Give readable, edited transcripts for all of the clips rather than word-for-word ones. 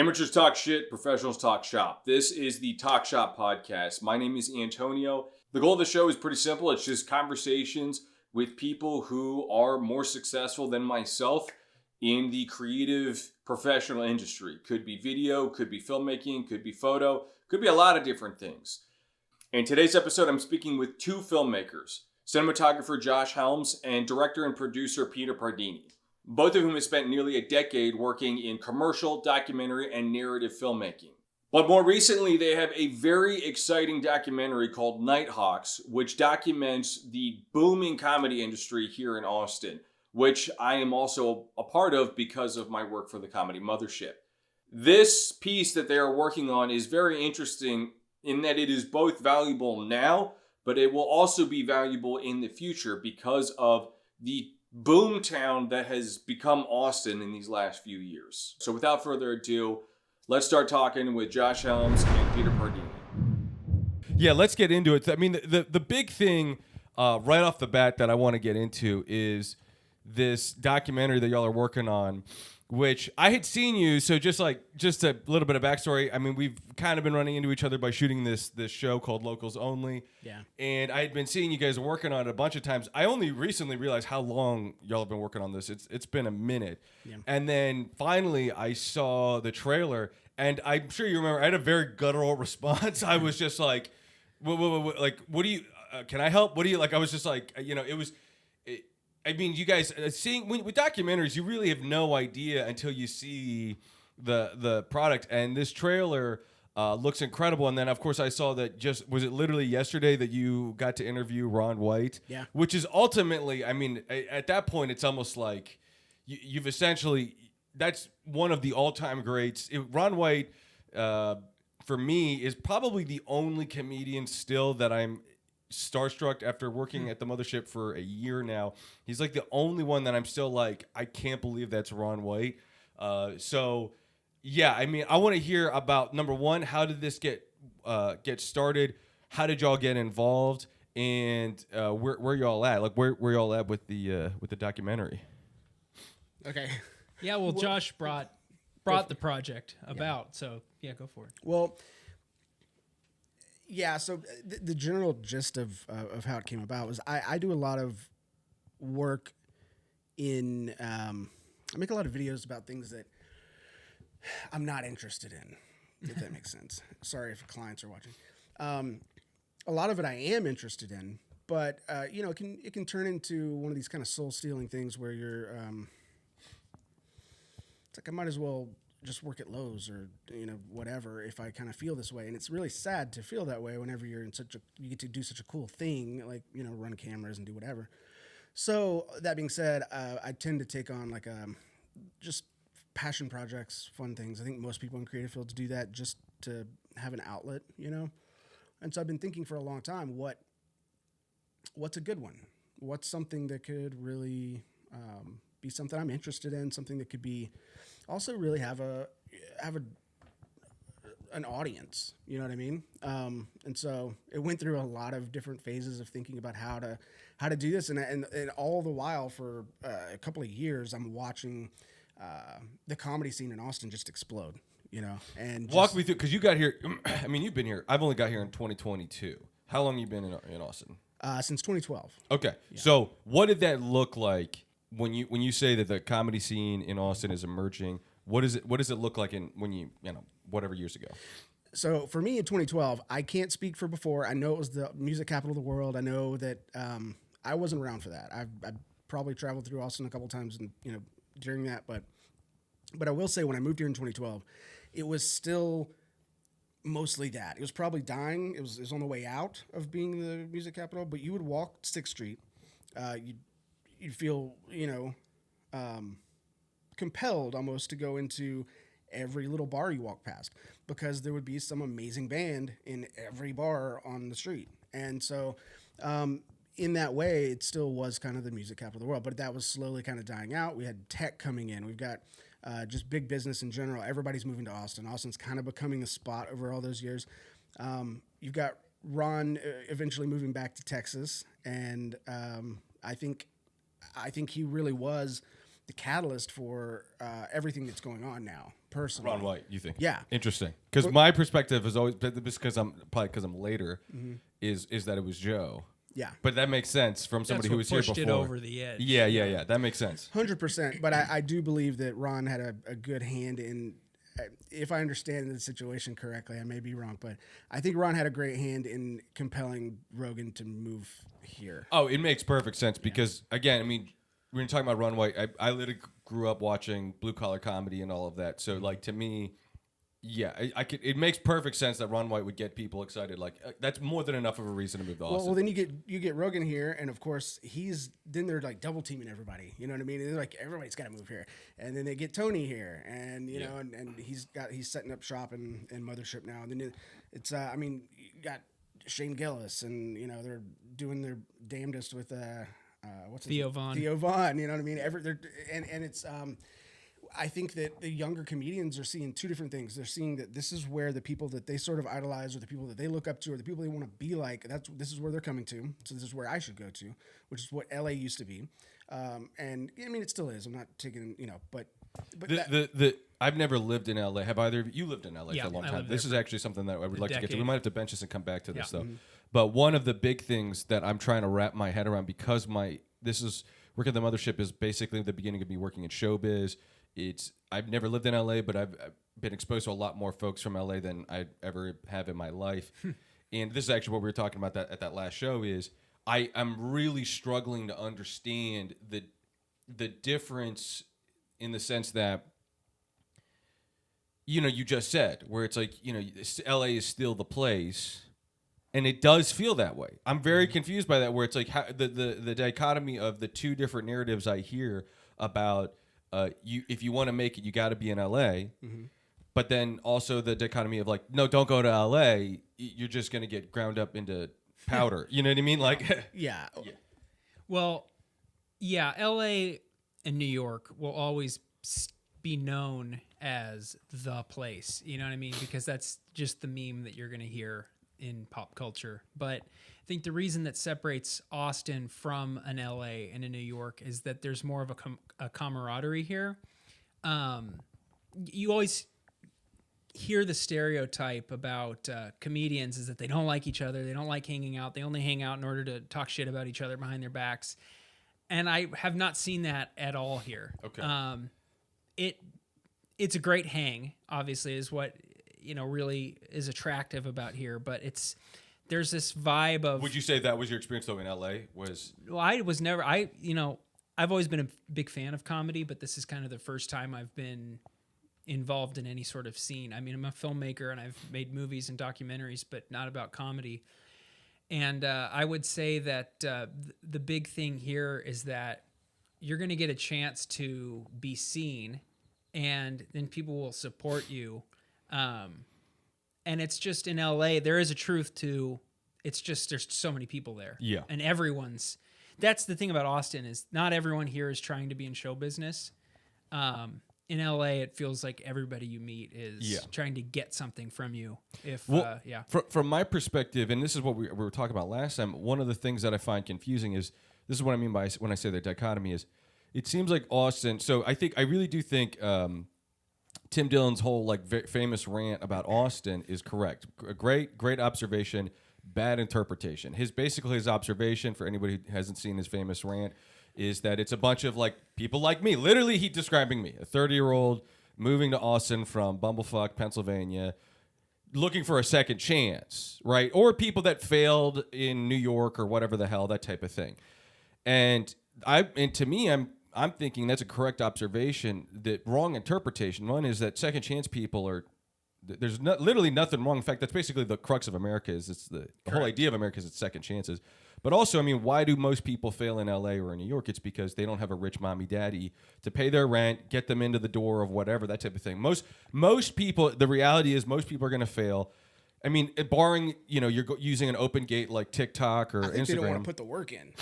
Amateurs talk shit, professionals talk shop. This is the Talk Shop podcast. My name is Antonio. The goal of the show is pretty simple. It's just conversations with people who are more successful than myself in the creative professional industry. Could be video, could be filmmaking, could be photo, could be a lot of different things. In today's episode, I'm speaking with two filmmakers, cinematographer Josh Helms and director and producer Peter Pardini. Both of whom have spent nearly a decade working in commercial, documentary, and narrative filmmaking. But more recently, they have a very exciting documentary called Nighthawks, which documents the booming comedy industry here in Austin, which I am also a part of because of my work for the Comedy Mothership. This piece that they are working on is very interesting in that it is both valuable now, but it will also be valuable in the future because of the boom town that has become Austin in these last few years. So without further ado, let's start talking with Josh Helms and Peter Pardini. Yeah, let's get into it. I mean, the big thing right off the bat that I want to get into is this documentary that y'all are working on, which I had seen you. So just a little bit of backstory. I mean, we've kind of been running into each other by shooting this show called Locals Only. Yeah. And I had been seeing you guys working on it a bunch of times. I only recently realized how long y'all have been working on this. It's been a minute. Yeah. And then finally I saw the trailer, and I'm sure you remember I had a very guttural response. I was just like, what, like, what do you, can I help? What do you, like, I was just like, I mean, you guys seeing with documentaries, you really have no idea until you see the product. And this trailer looks incredible. And then, of course, I saw that was it literally yesterday that you got to interview Ron White? Yeah. Which is ultimately, I mean, at that point, it's almost like you've essentially, that's one of the all-time greats. Ron White, for me, is probably the only comedian still that I'm starstruck after working at the Mothership for a year now. He's like the only one that I'm still like, I can't believe that's Ron White. So yeah, I mean, I want to hear about, number one, how did this get started? How did y'all get involved? And where y'all at? Like where y'all at with the documentary? Okay. Yeah, well, Josh brought the project about, so yeah, go for it. Well, yeah, so the general gist of how it came about was I do a lot of work in, I make a lot of videos about things that I'm not interested in, if that makes sense. Sorry if clients are watching. A lot of it I am interested in, but, it can turn into one of these kind of soul-stealing things where you're, it's like I might as well just work at Lowe's or, whatever if I kind of feel this way. And it's really sad to feel that way whenever you're in you get to do such a cool thing, like, run cameras and do whatever. So that being said, I tend to take on like just passion projects, fun things. I think most people in creative fields do that just to have an outlet, And so I've been thinking for a long time, what's a good one? What's something that could really be something I'm interested in, something that could be also really have an audience, you know what I mean? And so it went through a lot of different phases of thinking about how to do this, and all the while for a couple of years, I'm watching the comedy scene in Austin just explode, And Walk me through, because you got here. I mean, you've been here. I've only got here in 2022. How long you been in Austin? Since 2012. Okay, yeah. So what did that look like? When you say that the comedy scene in Austin is emerging, what does it look like whatever years ago? So for me in 2012, I can't speak for before. I know it was the music capital of the world. I know that I wasn't around for that. I've probably traveled through Austin a couple times and during that, but I will say when I moved here in 2012, it was still mostly that. It was probably dying. It was on the way out of being the music capital. But you would walk 6th Street, you'd feel, compelled almost to go into every little bar you walk past because there would be some amazing band in every bar on the street. And so in that way, it still was kind of the music capital of the world, but that was slowly kind of dying out. We had tech coming in. We've got just big business in general. Everybody's moving to Austin. Austin's kind of becoming a spot over all those years. You've got Ron eventually moving back to Texas, and I think he really was the catalyst for everything that's going on now. personally. Ron White, you think? Yeah. Interesting. Because my perspective is always, because I'm later, is that it was Joe. Yeah. But that makes sense from somebody who was here before. Pushed it over the edge. Yeah. That makes sense. 100%. But I do believe that Ron had a good hand in, if I understand the situation correctly, I may be wrong, but I think Ron had a great hand in compelling Rogan to move here. Oh, it makes perfect sense because, again, I mean, when you're talking about Ron White, I literally grew up watching blue collar comedy and all of that. So, like, to me, yeah, I could. It makes perfect sense that Ron White would get people excited. Like, that's more than enough of a reason to move to Austin. Well, then you get Rogan here, and of course then they're like double teaming everybody. You know what I mean? And they're like, everybody's got to move here, and then they get Tony here, and you know, and he's setting up shop in Mothership now. And then it's I mean, you got Shane Gillis, and you know they're doing their damnedest with what's Theo Von. Theo Von, you know what I mean? And it's I think that the younger comedians are seeing two different things. They're seeing that this is where the people that they sort of idolize, or the people that they look up to, or the people they want to be like, this is where they're coming to. So this is where I should go to, which is what LA used to be. And I mean, it still is. I'm not taking, you know, but I've never lived in LA. Have either of you lived in LA Yeah, for a long I time? lived This there is actually something that I would like to get to. decade. We might have to bench this and come back to this Yeah. though. But one of the big things that I'm trying to wrap my head around, because this is working at the Mothership is basically the beginning of me working in showbiz. I've never lived in LA, but I've been exposed to a lot more folks from LA than I ever have in my life. And this is actually what we were talking about at that last show is I'm really struggling to understand the difference in the sense that, you know, you just said, where it's like, you know, LA is still the place, and it does feel that way. I'm very confused by that, where it's like the dichotomy of the two different narratives I hear about if you want to make it, you got to be in LA, but then also the dichotomy of like, no, don't go to LA, you're just going to get ground up into powder. You know what I mean? Like, yeah. Well, yeah, LA and New York will always be known as the place. You know what I mean? Because that's just the meme that you're going to hear in pop culture. But I think the reason that separates Austin from an LA and a New York is that there's more of a camaraderie here. You always hear the stereotype about comedians is that they don't like each other. They don't like hanging out. They only hang out in order to talk shit about each other behind their backs. And I have not seen that at all here. Okay. It's a great hang, obviously, is what, you know, really is attractive about here. But there's this vibe of. Would you say that was your experience though in LA? Well, I've always been a big fan of comedy, but this is kind of the first time I've been involved in any sort of scene. I mean, I'm a filmmaker and I've made movies and documentaries, but not about comedy. And I would say that the big thing here is that you're going to get a chance to be seen, and then people will support you. And it's just in LA, there is a truth to, it's just, there's so many people there. Yeah. And that's the thing about Austin is not everyone here is trying to be in show business. In LA, it feels like everybody you meet is trying to get something from you. From my perspective, and this is what we were talking about last time, one of the things that I find confusing is, this is what I mean by when I say the dichotomy is, it seems like Austin, so I really do think Tim Dillon's whole like famous rant about Austin is correct. A great observation, bad interpretation. His observation, for anybody who hasn't seen his famous rant, is that it's a bunch of like people like me. Literally, he describing me, a 30-year-old moving to Austin from Bumblefuck, Pennsylvania, looking for a second chance, right? Or people that failed in New York or whatever the hell, that type of thing. And to me, I'm thinking that's a correct observation. The wrong interpretation. One is that second chance people are. There's literally nothing wrong. In fact, that's basically the crux of America. It's the whole idea of America is it's second chances. But also, I mean, why do most people fail in LA or in New York? It's because they don't have a rich mommy daddy to pay their rent, get them into the door of whatever, that type of thing. Most people, the reality is most people are going to fail. I mean, barring, you know, you're using an open gate like TikTok or I think Instagram. they don't want to put the work in.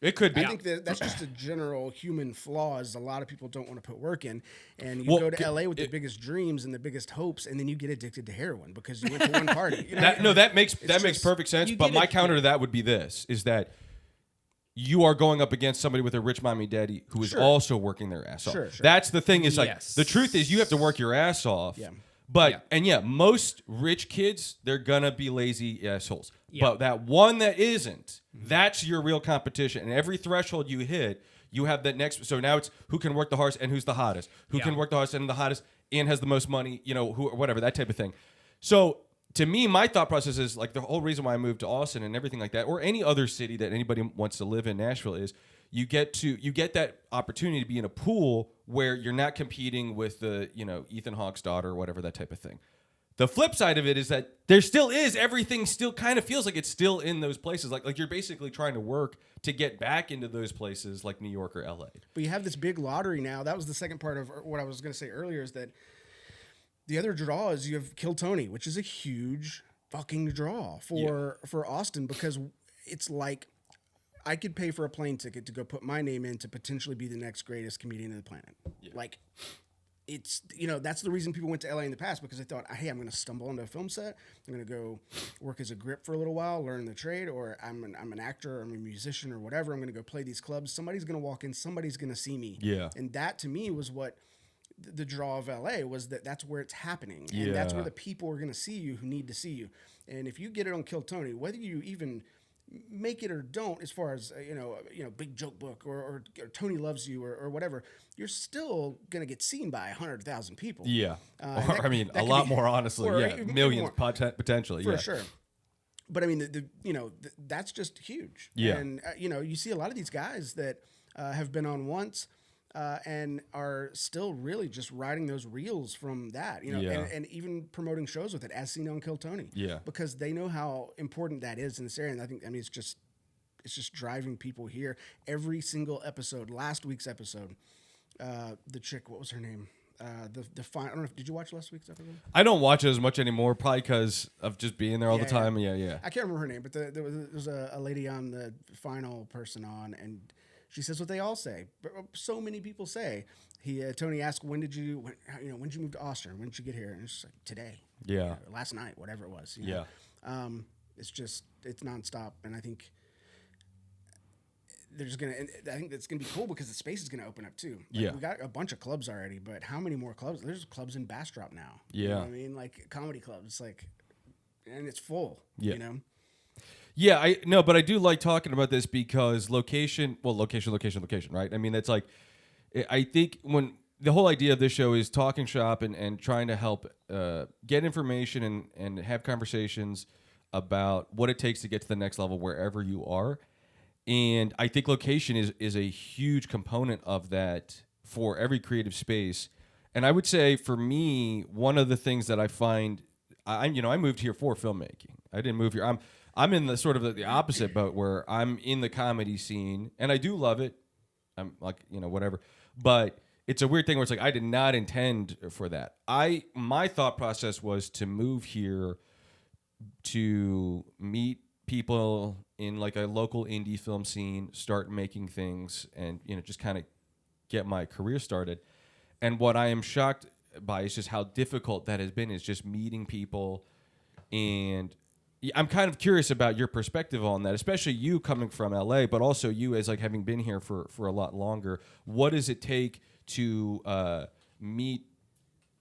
It could be. I think that's just a general human flaw. Is a lot of people don't want to put work in, and you go to LA with the biggest dreams and the biggest hopes, and then you get addicted to heroin because you went to one party. You know? That makes perfect sense. But my counter to that would be this: is that you are going up against somebody with a rich mommy daddy who is Sure. also working their ass off. Sure. That's the thing is like, Yes. the truth is you have to work your ass off. Yeah. But, Yeah. most rich kids, they're going to be lazy assholes. Yeah. But that one that isn't, that's your real competition. And every threshold you hit, you have that next. So now it's who can work the hardest and who's the hottest. Who can work the hardest and the hottest and has the most money, who, whatever, that type of thing. So to me, my thought process is like the whole reason why I moved to Austin and everything like that, or any other city that anybody wants to live in, Nashville, is you get that opportunity to be in a pool where you're not competing with the, Ethan Hawke's daughter or whatever, that type of thing. The flip side of it is that there still is, everything still kind of feels like it's still in those places. Like you're basically trying to work to get back into those places like New York or LA. But you have this big lottery now. That was the second part of what I was going to say earlier, is that the other draw is you have Kill Tony, which is a huge fucking draw for Austin, because it's like I could pay for a plane ticket to go put my name in to potentially be the next greatest comedian on the planet. Yeah. Like, it's, that's the reason people went to LA in the past, because they thought, hey, I'm going to stumble onto a film set. I'm going to go work as a grip for a little while, learn the trade, or I'm an actor, or I'm a musician or whatever. I'm going to go play these clubs. Somebody's going to walk in. Somebody's going to see me. Yeah. And that to me was what the draw of LA was, that's where it's happening. And that's where the people are going to see you who need to see you. And if you get it on Kill Tony, whether you even make it or don't, as far as big joke book or Tony Loves You or whatever, you're still gonna get seen by 100,000 people. Yeah, That a lot more, honestly. or Yeah, even millions more. Potentially. For yeah, sure. But I mean, that's just huge. Yeah. And you see a lot of these guys that have been on once. And are still really just riding those reels from that, and even promoting shows with it, as seen on Kill Tony. Yeah. Because they know how important that is in this area. And it's just driving people here. Every single episode, last week's episode, the chick, what was her name? The final, I don't know, did you watch last week's episode? I don't watch it as much anymore, probably because of just being there all the time. Yeah. I can't remember her name, but there was a lady on, the final person on, and she says what they all say. So many people say. Tony asked, when did you move to Austin? When did you get here? And it's just like, today. Yeah. Last night, whatever it was. Yeah. It's nonstop. And I think I think that's going to be cool, because the space is going to open up too. Yeah. We got a bunch of clubs already, but how many more clubs? There's clubs in Bastrop now. Yeah. You know what I mean? Like comedy clubs, and it's full, Yeah. Yeah, but I do like talking about this because location, right? I mean, that's like, I think when the whole idea of this show is talking shop and trying to help get information and have conversations about what it takes to get to the next level wherever you are. And I think location is a huge component of that for every creative space. And I would say for me, one of the things that I find, I moved here for filmmaking. I didn't move here. I'm in the sort of the opposite boat where I'm in the comedy scene and I do love it. I'm like, whatever. But it's a weird thing where it's like, I did not intend for that. My thought process was to move here to meet people in like a local indie film scene, start making things and, just kind of get my career started. And what I am shocked by is just how difficult that has been, is just meeting people. And I'm kind of curious about your perspective on that, especially you coming from LA, but also you as like having been here for a lot longer. What does it take to meet?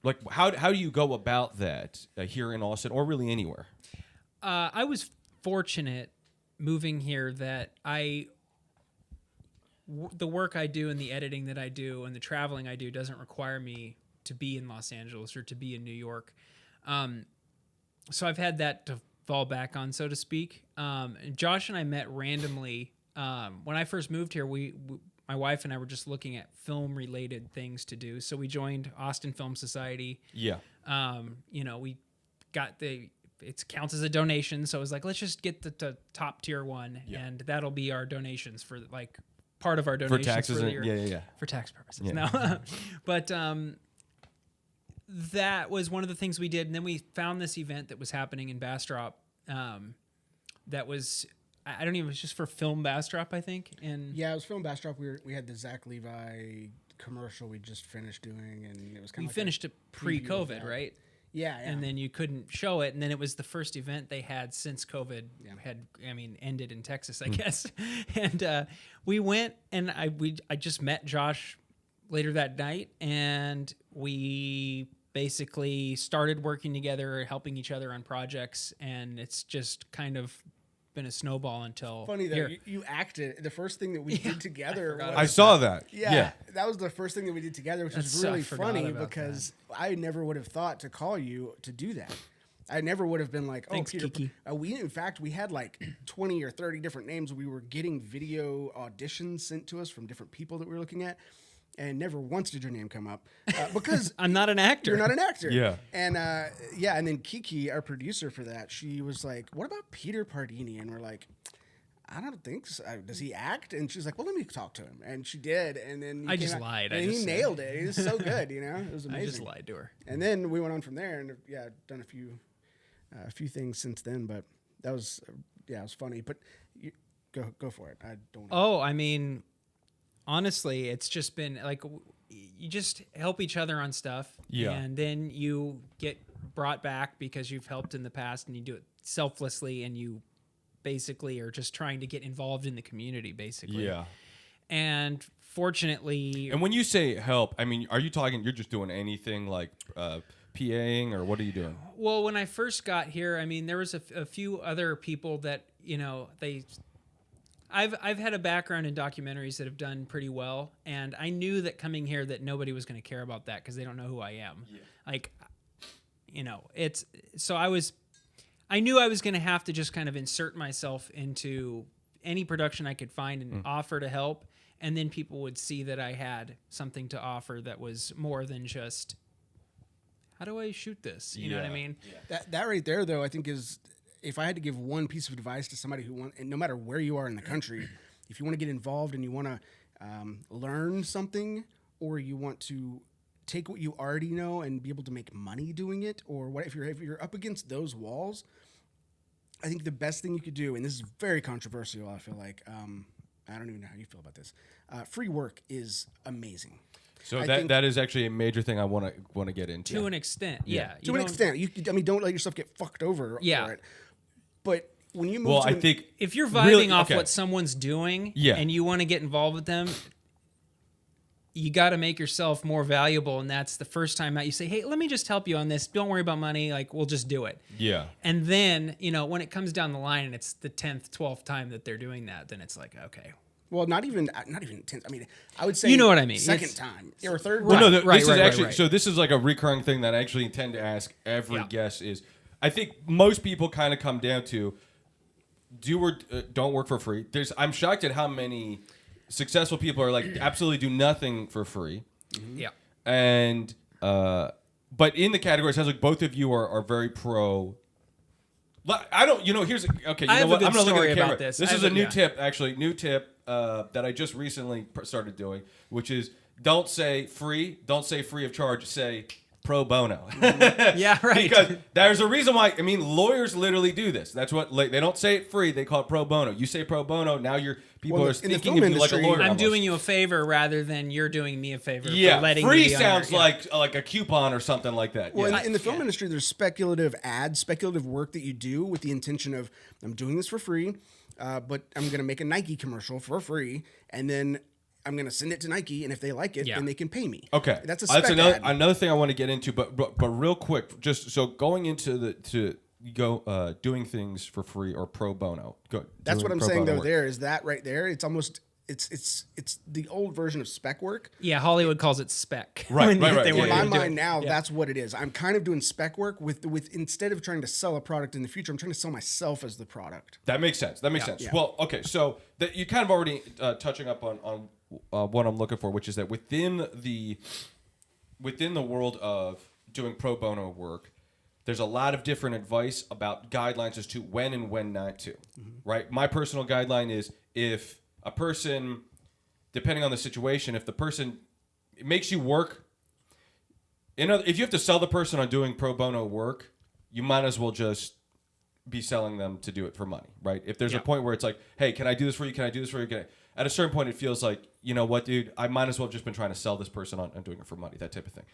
Like, how do you go about that here in Austin or really anywhere? I was fortunate moving here that the work I do and the editing that I do and the traveling I do doesn't require me to be in Los Angeles or to be in New York. So I've had that to fall back on, so to speak. And Josh and I met randomly. When I first moved here, my wife and I were just looking at film-related things to do. So we joined Austin Film Society. Yeah. We got it counts as a donation. So it was like, let's just get the top tier one. Yeah. And that'll be our donations for like part of our donations. For taxes. For the year, yeah. For tax purposes. Yeah. No. But that was one of the things we did. And then we found this event that was happening in Bastrop. That was, I don't even, it was just for Film Bastrop, I think. And yeah, it was Film Bastrop. We had the Zach Levi commercial we just finished doing, and it was kind of finished it pre-COVID, right? Yeah, and then you couldn't show it, and then it was the first event they had since COVID ended in Texas, I guess. And we went, and I just met Josh later that night, and we basically started working together, helping each other on projects, and it's just kind of been a snowball until Funny that here. you acted. The first thing that we did together I saw that. Yeah, that was the first thing that we did together, which was really forgot funny about because I never would have thought to call you to do that. I never would have been like, oh, Thanks, Peter. Kiki. In fact, we had like 20 or 30 different names. We were getting video auditions sent to us from different people that we were looking at. And never once did your name come up because I'm not an actor. you're not an actor. Yeah. And and then Kiki, our producer for that, she was like, "What about Peter Pardini?" And we're like, "I don't think so. Does he act?" And she's like, "Well, let me talk to him." And she did. And then I just lied. And he nailed it. He was so good. It was amazing. I just lied to her. And then we went on from there, and done a few things since then. But that was it was funny. But go for it. I don't. Oh, I mean, honestly, it's just been like you just help each other on stuff, and then you get brought back because you've helped in the past, and you do it selflessly, and you basically are just trying to get involved in the community, basically. Yeah. And fortunately, And when you say help, I mean, are you talking? You're just doing anything like PAing, or what are you doing? well, when I first got here, I mean, there was a few other people that I've had a background in documentaries that have done pretty well, and I knew that coming here that nobody was going to care about that because they don't know who I am. Yeah. Like, it's so I knew I was going to have to just kind of insert myself into any production I could find and offer to help, and then people would see that I had something to offer that was more than just, how do I shoot this? You know what I mean? Yeah. That right there, though, I think is. If I had to give one piece of advice to somebody and no matter where you are in the country, if you want to get involved and you want to learn something, or you want to take what you already know and be able to make money doing it, or what if you're up against those walls, I think the best thing you could do, and this is very controversial, I feel like, I don't even know how you feel about this. Free work is amazing. So that is actually a major thing I want to get into. To an extent, yeah. To an extent, don't let yourself get fucked over for it. But when you move if you're vibing off what someone's doing, Yeah. and you want to get involved with them, you got to make yourself more valuable, and that's the first time out. You say, "Hey, let me just help you on this. Don't worry about money. Like, we'll just do it." Yeah. And then, when it comes down the line and it's the 10th, 12th time that they're doing that, then it's like, okay. Well, not even 10th. I mean, I would say you know what I mean. Second time or third. Well, time. no, Right, this is right, actually right. so. This is like a recurring thing that I actually intend to ask every guest. Is I think most people kind of come down to do or don't work for free. I'm shocked at how many successful people are like absolutely do nothing for free. Mm-hmm. Yeah. And but in the category, it sounds like both of you are very pro. I don't. Here's okay. You I know have what? a I'm good gonna look story at the camera. about this. This I is have a new yeah. tip, actually. New tip that I just recently started doing, which is don't say free. Don't say free of charge. Say pro bono. Yeah, right. Because there's a reason why. I mean, lawyers literally do this. That's what they don't say it free. They call it pro bono. You say pro bono, now people are in the thinking film of you like a industry, lawyer. I'm almost. doing you a favor rather than you're doing me a favor. Yeah, for letting free me be on sounds there. Yeah. like a coupon or something like that. Well, Yeah. in the film industry, there's speculative ads, speculative work that you do with the intention of, I'm doing this for free, but I'm going to make a Nike commercial for free, and then I'm going to send it to Nike, and if they like it, Yeah. then they can pay me. Okay, That's a spec ad. another thing I want to get into, but real quick, just so going into doing things for free or pro bono. That's what I'm pro saying, bono though, work. there is that right there. It's almost, it's the old version of spec work. Yeah, Hollywood calls it spec. Right, when right, right. they Yeah, want In you my to do mind it. now, Yeah. that's what it is. I'm kind of doing spec work with instead of trying to sell a product in the future, I'm trying to sell myself as the product. That makes sense. That makes sense. Yeah. Well, okay, so you kind of already touching up on what I'm looking for, which is that within the world of doing pro bono work, there's a lot of different advice about guidelines as to when and when not to. Right? My personal guideline is if a person, depending on the situation, if the person it makes you work, if you have to sell the person on doing pro bono work, you might as well just be selling them to do it for money, right? If there's a point where it's like, hey, can I do this for you? Can I do this for you? At a certain point, it feels like, you know what, dude, I might as well have just been trying to sell this person on doing it for money, that type of thing.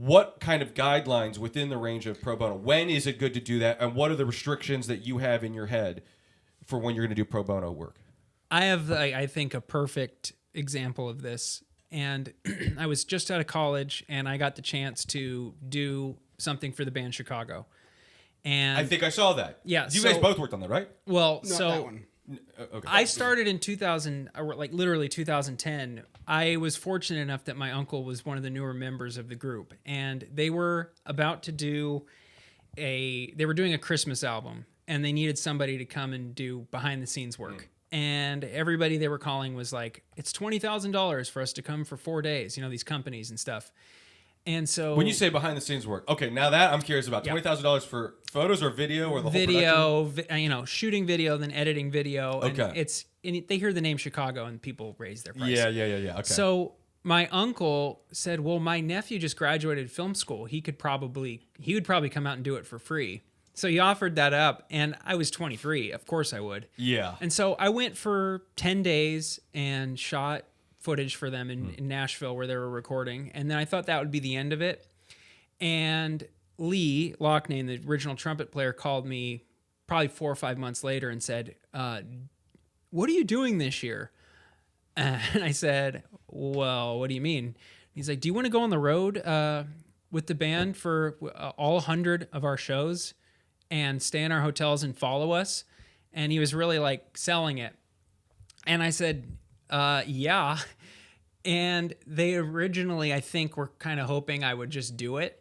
what kind of guidelines within the range of pro bono? When is it good to do that? And what are the restrictions that you have in your head for when you're going to do pro bono work? I have, I think, a perfect example of this. And I was just out of college, and I got the chance to do something for the band Chicago. And I think I saw that. Yeah, You guys both worked on that, right? well, Not so that one. Okay. I started in 2000, or like literally 2010. I was fortunate enough that my uncle was one of the newer members of the group, and they were about to do they were doing a Christmas album, and they needed somebody to come and do behind the scenes work. And everybody they were calling was like, it's $20,000 for us to come for 4 days, these companies and stuff. And so When you say behind the scenes work, okay, now that I'm curious about $20,000 for photos or video or the whole production? Shooting video, then editing video. Okay. And they hear the name Chicago and people raise their price. Yeah. Okay. So my uncle said, well, my nephew just graduated film school. He would probably come out and do it for free. So he offered that up, and I was 23. Of course I would. Yeah. And so I went for 10 days and shot footage for them in Nashville where they were recording. And then I thought that would be the end of it. And Lee Loughnane, the original trumpet player, called me probably 4 or 5 months later and said, what are you doing this year? And I said, well, what do you mean? He's like, do you want to go on the road with the band for all 100 of our shows and stay in our hotels and follow us? And he was really like selling it. And I said, yeah. And they originally, I think, were kind of hoping I would just do it.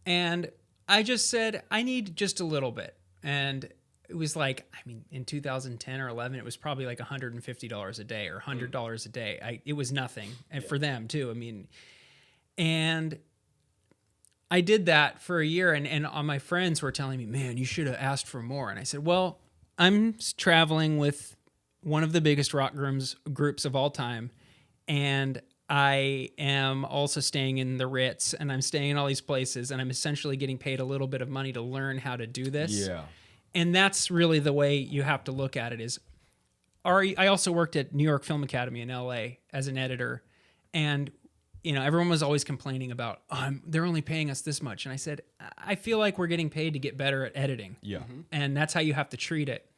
And I just said, I need just a little bit. And it was like, in 2010 or 11, it was probably like $150 a day or $100 a day. It was nothing. And for them too. And I did that for a year, and all my friends were telling me, man, you should have asked for more. And I said, well, I'm traveling with one of the biggest rock groups of all time, and I am also staying in the Ritz, and I'm staying in all these places, and I'm essentially getting paid a little bit of money to learn how to do this. Yeah. And that's really the way you have to look at it is, I also worked at New York Film Academy in LA as an editor, and everyone was always complaining about, they're only paying us this much. And I said, I feel like we're getting paid to get better at editing. Yeah. And that's how you have to treat it.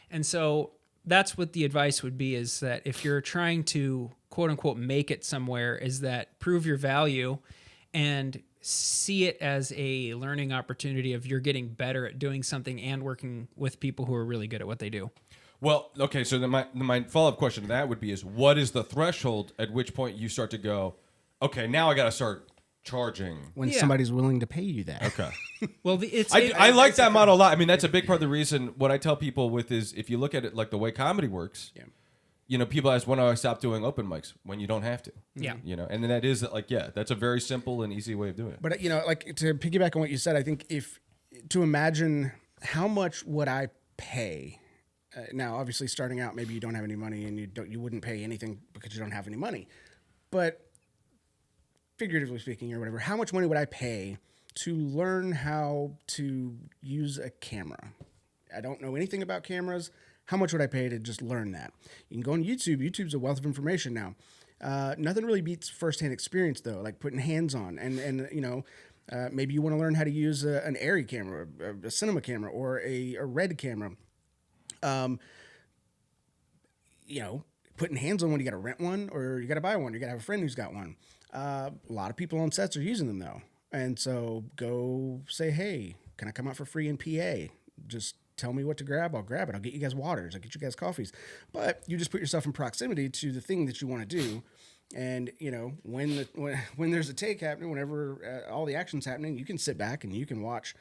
And so that's what the advice would be, is that if you're trying to quote unquote make it somewhere, is that prove your value and see it as a learning opportunity of you're getting better at doing something and working with people who are really good at what they do. Well, okay, so then my follow-up question to that would be is, what is the threshold at which point you start to go, okay, now I got to start charging? When somebody's willing to pay you that. Okay. Well, I like that model a lot. That's a big part of the reason. What I tell people with is, if you look at it like the way comedy works, people ask, when do I stop doing open mics? When you don't have to. Yeah. And then that is that's a very simple and easy way of doing it. But to piggyback on what you said, I think to imagine how much would I pay. Now, obviously, starting out, maybe you don't have any money and you wouldn't pay anything because you don't have any money. But figuratively speaking, or whatever, how much money would I pay to learn how to use a camera? I don't know anything about cameras. How much would I pay to just learn that? You can go on YouTube. YouTube's a wealth of information now. Nothing really beats firsthand experience, though, like putting hands on. And maybe you want to learn how to use an Arri camera, a cinema camera, or a Red camera. Putting hands on one, you got to rent one or you got to buy one. You got to have a friend who's got one. A lot of people on sets are using them, though. And so go say, hey, can I come out for free in PA? Just tell me what to grab. I'll grab it. I'll get you guys waters. I'll get you guys coffees. But you just put yourself in proximity to the thing that you want to do. And, when there's a take happening, whenever all the action's happening, you can sit back and you can watch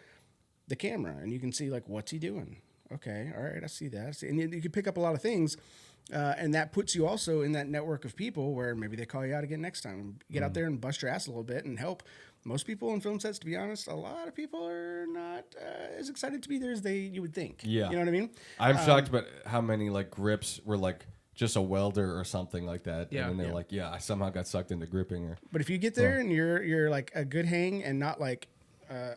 the camera and you can see, what's he doing? Okay, all right, I see that. And you can pick up a lot of things. And that puts you also in that network of people where maybe they call you out again next time. Get out there and bust your ass a little bit and help. Most people in film sets, to be honest, a lot of people are not as excited to be there as you would think. Yeah. You know what I mean? I'm shocked about how many grips were just a welder or something like that. Yeah. And then they're I somehow got sucked into gripping. But if you get there and you're a good hang and not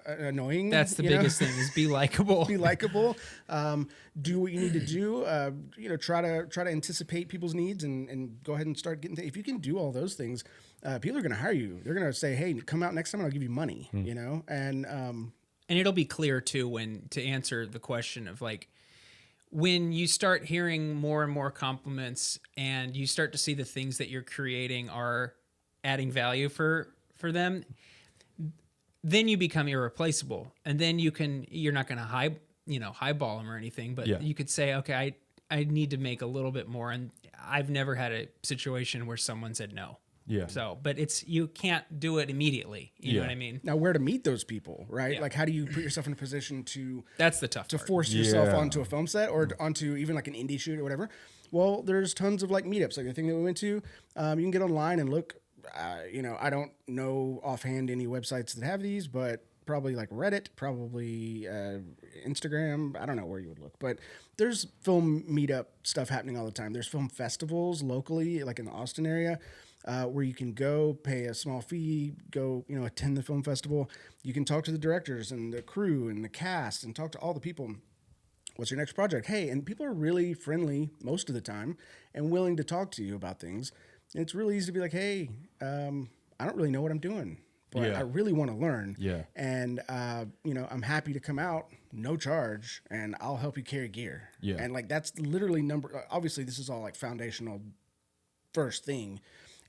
annoying. That's the biggest thing, is be likable. Be likable. Do what you need to do. Try to anticipate people's needs and go ahead and start getting. If you can do all those things, people are going to hire you. They're going to say, hey, come out next time and I'll give you money, you know? And it'll be clear too to answer the question of like, when you start hearing more and more compliments and you start to see the things that you're creating are adding value for them, then you become irreplaceable. And then you're not going to highball them or anything, but you could say, okay, I need to make a little bit more. And I've never had a situation where someone said no. Yeah. So, but you can't do it immediately. You know what I mean? now where to meet those people, right? Yeah. Like, how do you put yourself in a position to That's the tough to part. force yourself Yeah. onto a film set or onto even like an indie shoot or whatever? Well, there's tons of like meetups, like the thing that we went to. You can get online and look. I don't know offhand any websites that have these, but probably like Reddit, probably Instagram. I don't know where you would look, but there's film meetup stuff happening all the time. There's film festivals locally, like in the Austin area, where you can go pay a small fee, go, attend the film festival. You can talk to the directors and the crew and the cast and talk to all the people. What's your next project? Hey, and people are really friendly most of the time and willing to talk to you about things. And it's really easy to be like, hey, I don't really know what I'm doing, but I really want to learn. Yeah. And, I'm happy to come out, no charge, and I'll help you carry gear. Yeah. And like, that's literally obviously this is all like foundational first thing.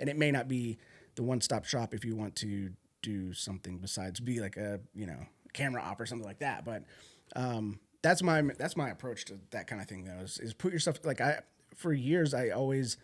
And it may not be the one-stop shop if you want to do something besides be like a, camera op or something like that. But, that's my approach to that kind of thing though, is put yourself for years, I always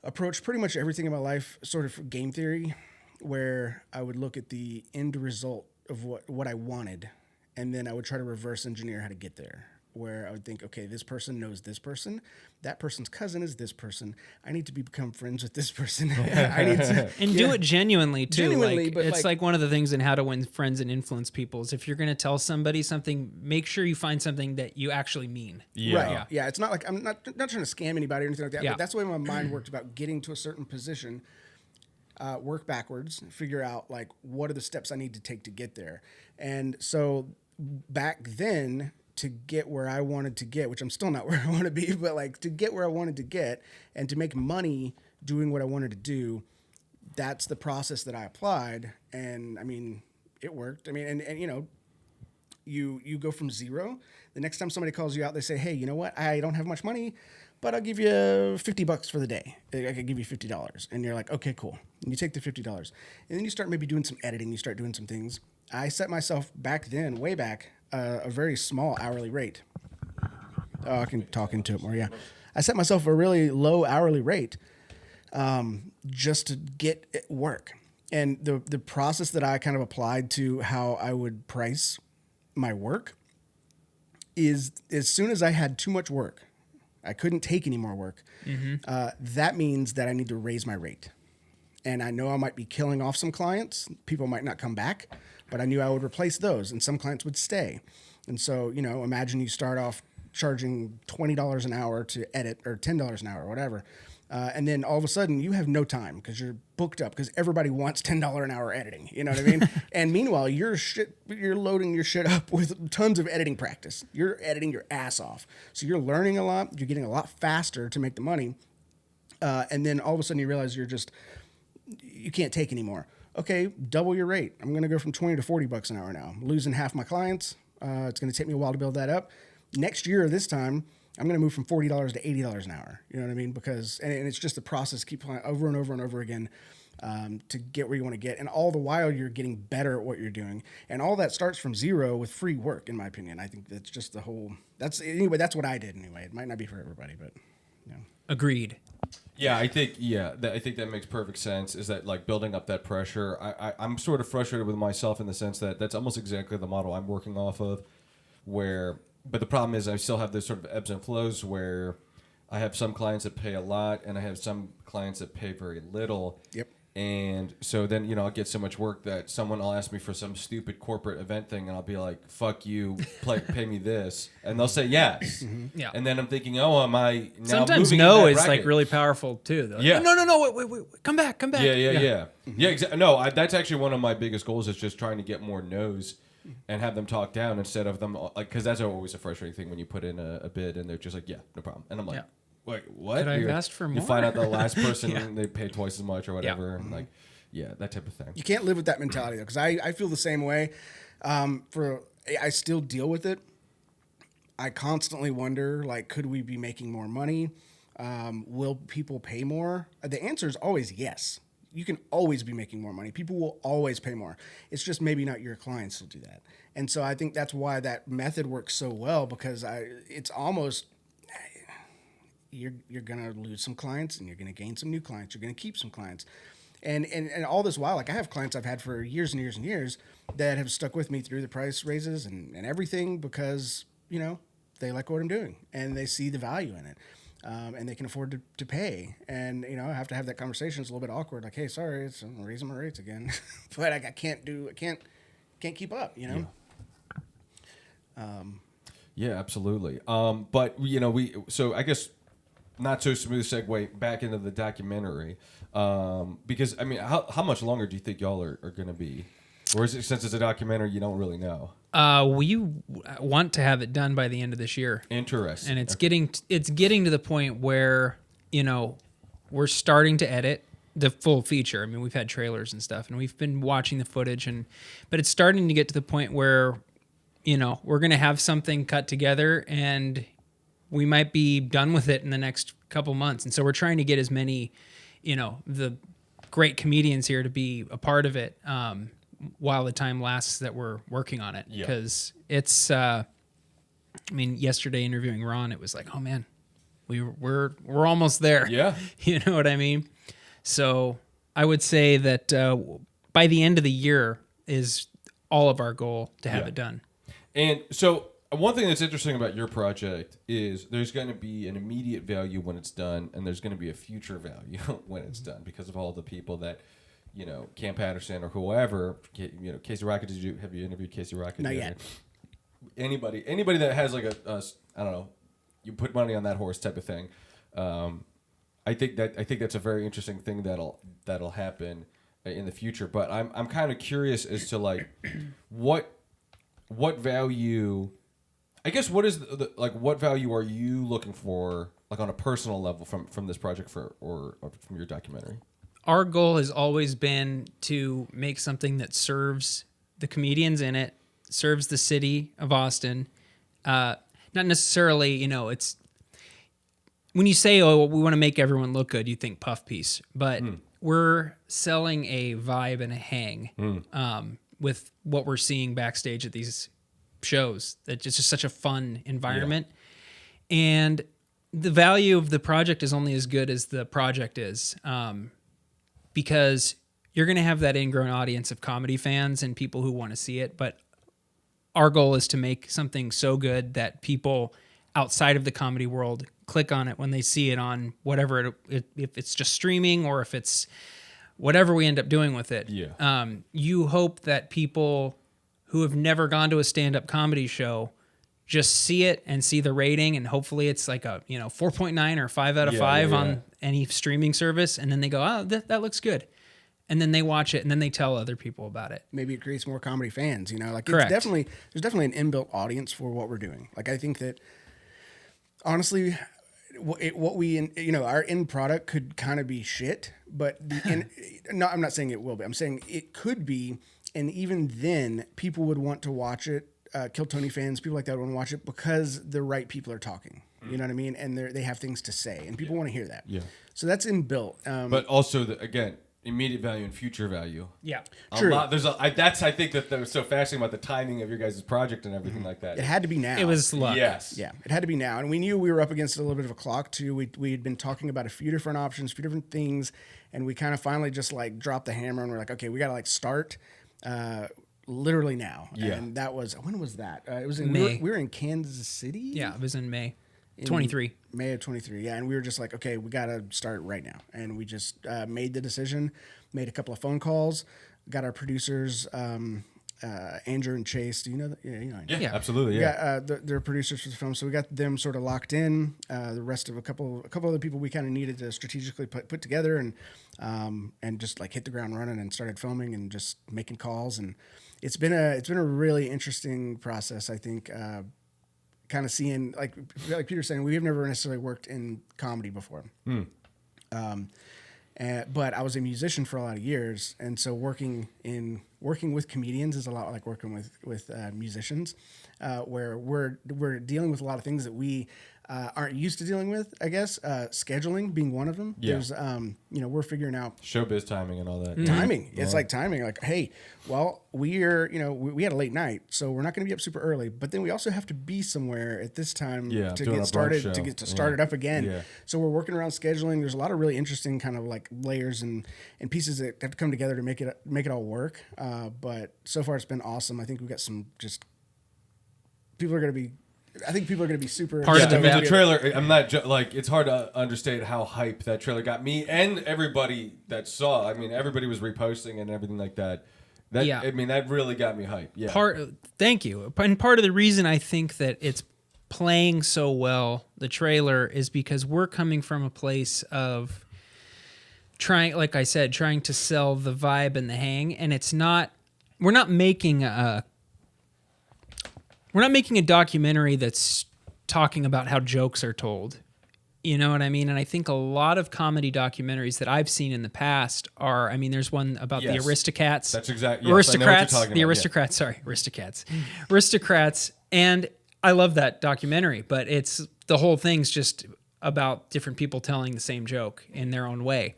approached pretty much everything in my life sort of game theory, where I would look at the end result of what I wanted, and then I would try to reverse engineer how to get there, where I would think, okay, this person knows this person, that person's cousin is this person, I need to become friends with this person. I need to do it genuinely too. Genuinely, but it's like one of the things in how to win friends and influence people is if you're going to tell somebody something, make sure you find something that you actually mean. Yeah. Right. Yeah. It's not like I'm not trying to scam anybody or anything like that. Yeah. But that's the way my mind worked about getting to a certain position. Work backwards, figure out like what are the steps I need to take to get there. And so back then, to get where I wanted to get, which I'm still not where I want to be, but like to get where I wanted to get and to make money doing what I wanted to do, that's the process that I applied. And I mean, it worked. I mean, and you go from zero. The next time somebody calls you out, they say, hey, you know what? I don't have much money, but I'll give you $50 for the day. I could give you $50. And you're like, okay, cool. And you take the $50. And then you start maybe doing some editing. You start doing some things. I set myself back then, way back, a very small hourly rate. Oh, I can talk into it more, yeah. I set myself a really low hourly rate just to get it work. And the process that I kind of applied to how I would price my work is as soon as I had too much work, I couldn't take any more work, that means that I need to raise my rate. And I know I might be killing off some clients. People might not come back, but I knew I would replace those, and some clients would stay. And so, imagine you start off charging $20 an hour to edit, or $10 an hour, or whatever. And then all of a sudden you have no time because you're booked up because everybody wants $10 an hour editing. You know what I mean? And meanwhile, you're loading your shit up with tons of editing practice. You're editing your ass off. So you're learning a lot. You're getting a lot faster to make the money. And then all of a sudden you realize you can't take anymore. Okay, double your rate. I'm going to go from 20 to $40 an hour now. I'm losing half my clients. It's going to take me a while to build that up. Next year, this time, I'm going to move from $40 to $80 an hour. You know what I mean? Because, and it's just the process, keep playing over and over and over again to get where you want to get. And all the while, you're getting better at what you're doing. And all that starts from zero with free work, in my opinion. I think that's just that's what I did anyway. It might not be for everybody, but, Agreed. Yeah, I think that makes perfect sense. Is that like building up that pressure? I'm sort of frustrated with myself in the sense that that's almost exactly the model I'm working off of. But the problem is I still have this sort of ebbs and flows where I have some clients that pay a lot and I have some clients that pay very little. Yep. And so then, I'll get so much work that someone will ask me for some stupid corporate event thing and I'll be like, fuck you, pay me this. And they'll say yes. Mm-hmm. Yeah. And then I'm thinking, oh, am I now Sometimes moving no in that is bracket? like really powerful too. Though. Yeah. No, wait, come back. Yeah, exactly. No, that's actually one of my biggest goals is just trying to get more no's and have them talk down instead of them, like, because that's always a frustrating thing when you put in a bid and they're just like, yeah, no problem. And I'm like, like, what? Could I have asked for You more? find out the last person they paid twice as much or whatever, and like, that type of thing. You can't live with that mentality though, because I feel the same way. I still deal with it. I constantly wonder, like, could we be making more money? Will people pay more? The answer is always yes. You can always be making more money. People will always pay more. It's just maybe not your clients will do that. And so I think that's why that method works so well, because it's almost, you're going to lose some clients and you're going to gain some new clients. You're going to keep some clients. And all this while, like, I have clients I've had for years and years and years that have stuck with me through the price raises and everything, because, you know, they like what I'm doing and they see the value in it. And they can afford to pay. And, you know, I have to have that conversation. It's a little bit awkward. Like, hey, sorry, I'm raising my rates again. But I can't keep up, you know? Yeah, absolutely. But, you know, so I guess not so smooth segue back into the documentary. Because, I mean, how much longer do you think y'all are going to be? Or is it, since it's a documentary, you don't really know? We want to have it done by the end of this year. Interesting. And it's getting to the point where, you know, we're starting to edit the full feature. I mean, we've had trailers and stuff, and we've been watching the footage, but it's starting to get to the point where, you know, we're going to have something cut together, and we might be done with it in the next couple months. And so we're trying to get as many, you know, the great comedians here to be a part of it. While the time lasts that we're working on it, because it's I mean, yesterday interviewing Ron, it was like, oh man, we're almost there. Yeah. You know what I mean? So I would say that by the end of the year is all of our goal to have it done. And so one thing that's interesting about your project is there's going to be an immediate value when it's done, and there's going to be a future value when it's done, because of all the people that, you know, Cam Patterson or whoever, you know, Casey Rocket. Have you interviewed Casey Rocket? Not yet. Anybody that has like a I don't know, you put money on that horse type of thing. I think that's a very interesting thing that'll happen in the future. But I'm kind of curious as to like what value, I guess, what is like what value are you looking for, like on a personal level from this project or from your documentary? Our goal has always been to make something that serves the comedians in it, serves the city of Austin. Not necessarily, you know, it's when you say, oh, we want to make everyone look good, you think puff piece, but we're selling a vibe and a hang with what we're seeing backstage at these shows. It's just such a fun environment. Yeah. And the value of the project is only as good as the project is. Because you're going to have that ingrown audience of comedy fans and people who want to see it. But our goal is to make something so good that people outside of the comedy world click on it when they see it on whatever, if it's just streaming or if it's whatever we end up doing with it. Yeah. You hope that people who have never gone to a stand-up comedy show just see it and see the rating, and hopefully it's like a 4.9 or 5 out of 5 on any streaming service, and then they go, oh, that looks good, and then they watch it and then they tell other people about it. Maybe it creates more comedy fans, you know, like Correct. There's definitely an inbuilt audience for what we're doing. Like, I think that honestly, what we, you know, our end product could kind of be shit, but no, I'm not saying it will be. I'm saying it could be, and even then, people would want to watch it. Kill Tony fans, people like that want to watch it because the right people are talking. You know what I mean? And they have things to say, and people want to hear that. Yeah. So that's inbuilt. But also, again, immediate value and future value. Yeah. True. I think that was so fascinating about the timing of your guys' project and everything like that. It had to be now. It was luck. Yes. Yeah, it had to be now. And we knew we were up against a little bit of a clock, too. We had been talking about a few different options, a few different things, and we kind of finally just, like, dropped the hammer, and we're like, okay, we got to, like, start literally now. Yeah. And that was, when was that? It was in May. We were in Kansas City? Yeah, it was in May. 23. May of 23, yeah. And we were just like, okay, we got to start right now. And we just made the decision, made a couple of phone calls, got our producers, Andrew and Chase. Do you know that? Yeah, you know. Yeah, absolutely. We Yeah. got their producers for the film, so we got them sort of locked in. The rest of a couple other people we kind of needed to strategically put together and just like hit the ground running and started filming and just making calls. And it's been a really interesting process, I think. kind of seeing like Peter's saying, we've never necessarily worked in comedy before. But I was a musician for a lot of years, and so working with comedians is a lot like working with musicians, where we're dealing with a lot of things that we aren't used to dealing with. I guess scheduling being one of them. Yeah. There's we're figuring out Showbiz timing and all that. timing. It's like timing. Like, hey, well, we had a late night, so we're not going to be up super early. But then we also have to be somewhere at this time to doing get a brunch show. start it up again. Yeah. So we're working around scheduling. There's a lot of really interesting kind of like layers and pieces that have to come together to make it all work. But so far it's been awesome. I think we've got some just people are going to be. I think people are going to be super. The trailer. I'm not like it's hard to understate how hype that trailer got me and everybody that saw. I mean, everybody was reposting and everything like that. I mean, that really got me hype. Yeah. Thank you. And part of the reason I think that it's playing so well, the trailer, is because we're coming from a place of trying, like I said, trying to sell the vibe and the hang, and it's not. We're not making a documentary that's talking about how jokes are told. You know what I mean? And I think a lot of comedy documentaries that I've seen in the past are, I mean, there's one about the Aristocats. That's exactly. Aristocrats. Aristocrats. And I love that documentary, but the whole thing's just about different people telling the same joke in their own way.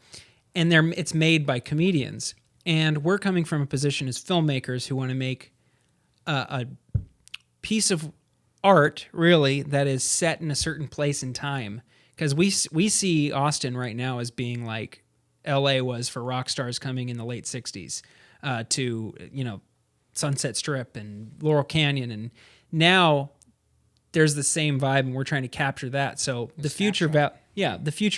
And it's made by comedians. And we're coming from a position as filmmakers who want to make a piece of art, really, that is set in a certain place and time. Because we see Austin right now as being like L.A. was for rock stars coming in the late 60s to, Sunset Strip and Laurel Canyon. And now there's the same vibe, and we're trying to capture that. So the future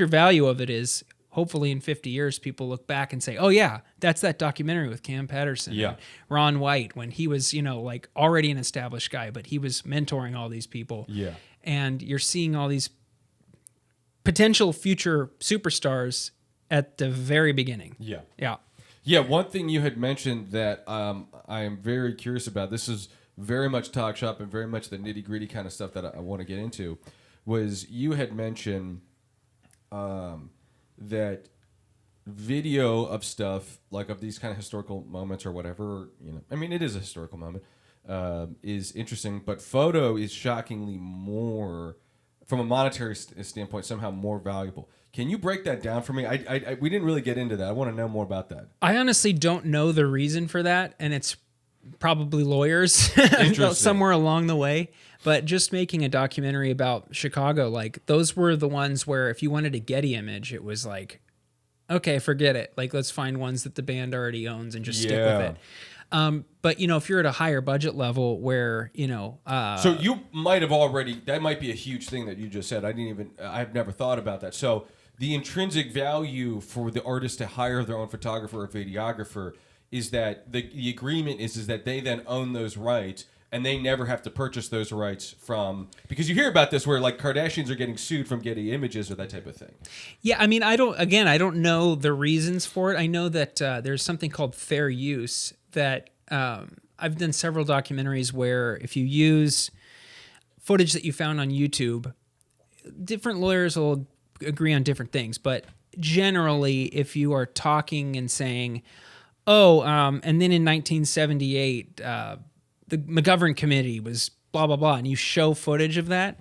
value of it is hopefully in 50 years, people look back and say, oh, yeah, that's that documentary with Cam Patterson. Yeah. And Ron White, when he was, like already an established guy, but he was mentoring all these people. Yeah. And you're seeing all these potential future superstars at the very beginning. Yeah. Yeah. Yeah. One thing you had mentioned that I am very curious about, this is very much talk shop and very much the nitty gritty kind of stuff that I want to get into, was you had mentioned that video of stuff, like of these kind of historical moments or whatever, I mean, it is a historical moment, is interesting, but photo is shockingly more, from a monetary standpoint, somehow more valuable. Can you break that down for me? We didn't really get into that. I want to know more about that. I honestly don't know the reason for that, and it's probably lawyers somewhere along the way. But just making a documentary about Chicago, like those were the ones where if you wanted a Getty image, it was like, okay, forget it. Like, let's find ones that the band already owns and just stick with it. But if you're at a higher budget level where, so you might have already, that might be a huge thing that you just said. I've never thought about that. So the intrinsic value for the artist to hire their own photographer or videographer is that the agreement is that they then own those rights, and they never have to purchase those rights from, because you hear about this where like Kardashians are getting sued from Getty Images or that type of thing. Yeah, I mean, I don't know the reasons for it. I know that there's something called fair use that I've done several documentaries where if you use footage that you found on YouTube, different lawyers will agree on different things, but generally if you are talking and saying, and then in 1978, the McGovern committee was blah, blah, blah, and you show footage of that,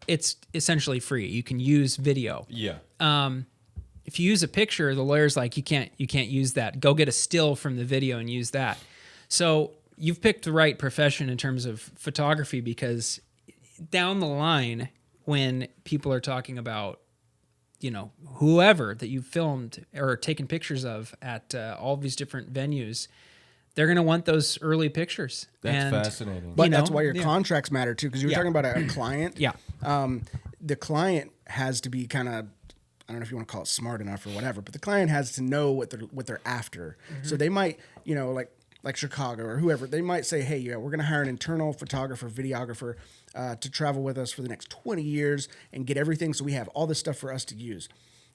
it's essentially free. You can use video. Yeah. If you use a picture, the lawyer's like, you can't use that. Go get a still from the video and use that. So you've picked the right profession in terms of photography, because down the line, when people are talking about, whoever that you filmed or taken pictures of at all these different venues, they're going to want those early pictures. That's fascinating. But that's why your contracts matter too, because you were talking about a client. Yeah. The client has to be kind of, I don't know if you want to call it smart enough or whatever, but the client has to know what they're after. Mm-hmm. So they might, like Chicago or whoever, they might say, hey, we're going to hire an internal photographer, videographer to travel with us for the next 20 years and get everything, so we have all this stuff for us to use.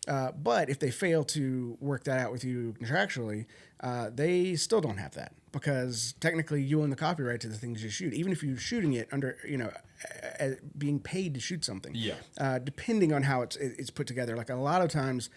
But if they fail to work that out with you contractually, they still don't have that because technically you own the copyright to the things you shoot, even if you're shooting it under, being paid to shoot something. Yeah. Depending on how it's put together. Like a lot of times,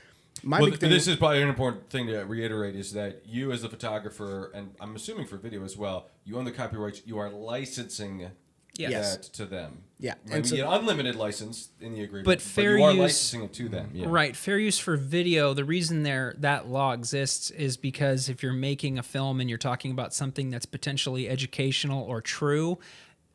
this is probably an important thing to reiterate is that you as a photographer, and I'm assuming for video as well, you own the copyrights. You are licensing that to them. Yeah. I mean, you get unlimited license in the agreement, but fair you are use, licensing it to them. Yeah. Right. Fair use for video, the reason that law exists is because if you're making a film and you're talking about something that's potentially educational or true,